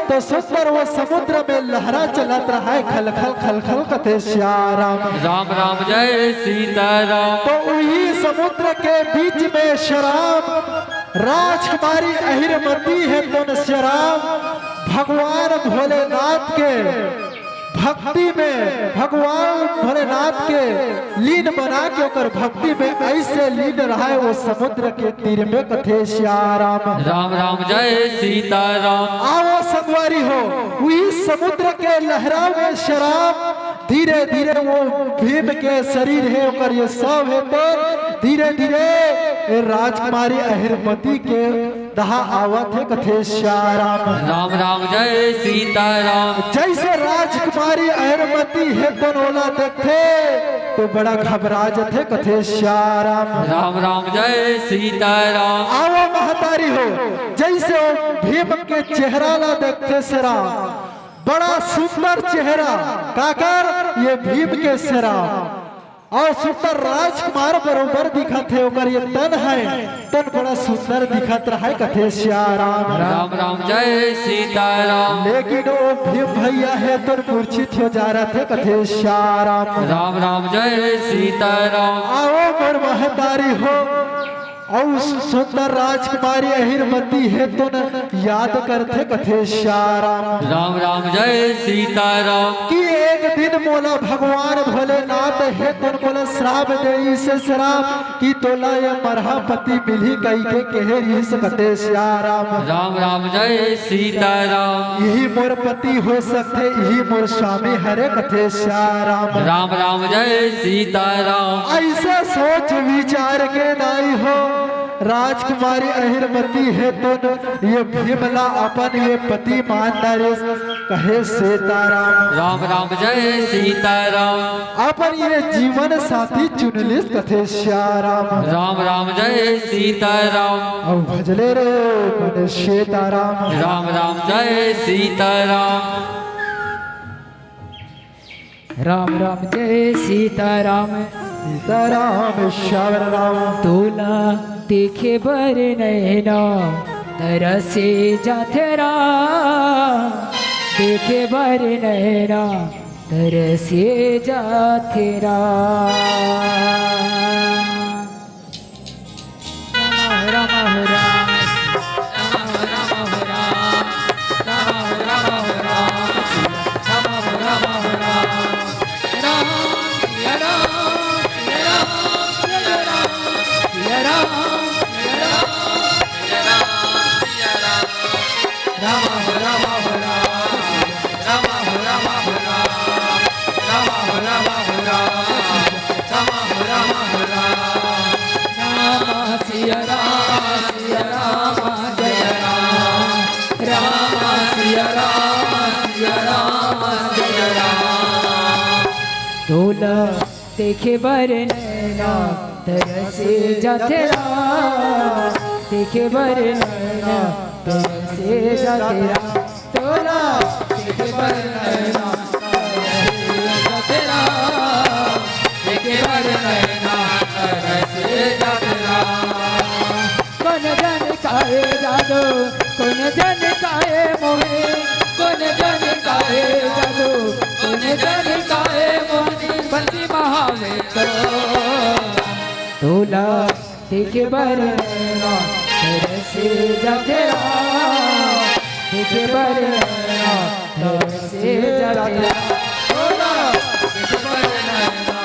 तो सुंदर वो समुद्र में लहरा चलत रहा है, खल खल खल खल कथे श्याराम। राम राम जय सीताराम। तो वही समुद्र के बीच में श्याराम राजकुमारी अहिरमती है तो श्याराम भगवान भोलेनाथ के भक्ति में, भगवान भोलेनाथ के लीन बना के ओकर भक्ति में ऐसे लीन रहा है वो समुद्र के तीर में कथे श्याराम। राम राम जय सीताराम। आओ संगवारी हो, वही समुद्र के लहराव में श्याराम धीरे धीरे वो भीम के शरीर है ओकर ये सब है तो धीरे धीरे राजकुमारी अहिरमती के दहा आवत है कथे श्याराम। राम राम जय सीताराम। जैसे राजकुमारी अहिरमती है तो नोला देखते तो बड़ा घबरा जाते कथे श्याराम। राम राम जय सीताराम। आओ महतारी हो, जैसे वो भीम के चेहरा ला देखते श्याराम, बड़ा सुंदर चेहरा काकर ये भीम के श्याराम, और सुंदर राजकुमार बरोबर दिखत है, ओकर ये तन है, तन बड़ा सुंदर दिखत रहा है कथे श्याराम। राम राम जय सीताराम। लेकिन वो भीम भैया है तो मूर्छित हो जा रहा थे कथे श्याराम। राम राम जय सीताराम। आओ मोर महतारी हो, और सुंदर राजकुमारी अहिरमती है तो न याद करते कथे श्याराम। राम राम जय सीताराम। कि एक दिन मोला भगवान भोलेनाथ है तो मोला श्राप दे से श्राप कि तोला ये मरहा पति मिली कही के कहे कथे श्याराम। राम राम जय सीताराम। यही मोर पति हो सकते, यही मोर स्वामी हरे कथे श्याराम। राम राम जय सीताराम। ऐसा सोच विचार के दाई हो, राजकुमारी अहिरमती है तो ये भीमला अपन ये पति मानदार कहे सीताराम। राम राम जय सीताराम। अपन ये जीवन साथी चुनलिस कथे श्याराम। राम राम जय सीताराम। अब भजले रे मन सीताराम। राम राम जय सीताराम। राम राम जय सीताराम। सीताराम श्याम राम। तोला देखे बर नैना तरसे जाथरा, देखे बर नैना तरसे जाथरा। राम राम राम तोला देखे बर नैना तरसे जा तेरा देखे बर नैना तरसे जा तेरा तोला देखे बर नैना तेरा देखे बर नैना तरसे जा तेरा कौन जन काहे जादू कौन जन काहे मोहे कौन जन काहे जादू कौन जन काहे मोहनी बंसी महावे तो तोला देखे बर नैना तरसे जा तेरा देखे बर नैना तरसे जा तेरा तोला देखे बर नैना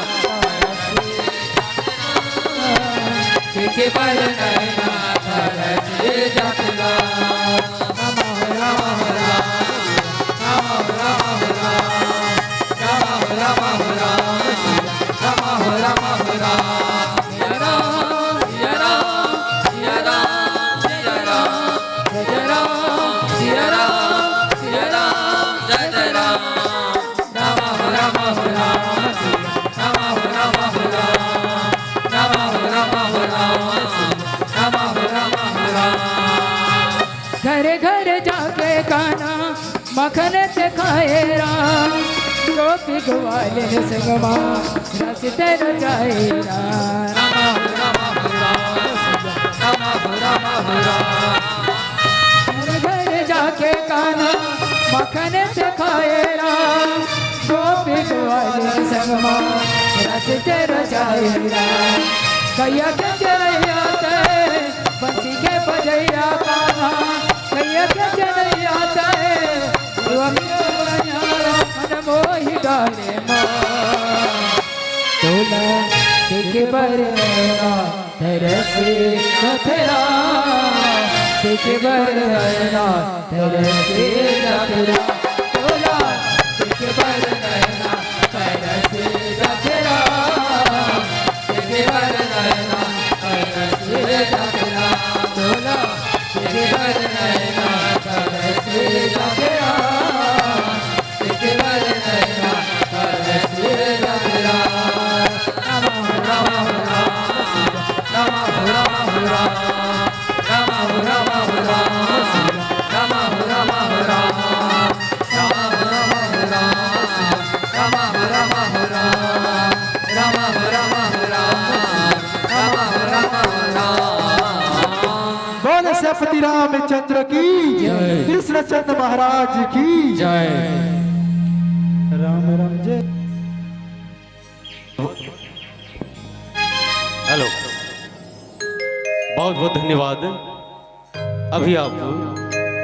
देखे बर नैना तरसे जा तेरा घर घर जाके खाना मखन से खाए राम गोपी ग्वाले संगमा रस तेरा जाए राम घर घर जाके खाना मखन से खाए राम गोपी ग्वाले संगमा रस तेरा जाए राम कैया के जया ते बंसी के बजैया कान्हा कैया के जया ते मन मोहि डाले तोला देखे बर नैना तरसे जा तेरा देखे बर नैना तरसे जा तेरा तोला देखे बर नैना तरसे जा तेरा देखे बर नैना तरसे जा तेरा तोला देखे बर नैना तरसे जा तेरा देखे बर नैना तरसे जा तेरा बोले सेनापति रामचंद्र की जय। कृष्णचंद्र महाराज की जय। राम राम जय। हेलो, बहुत बहुत धन्यवाद। अभी आप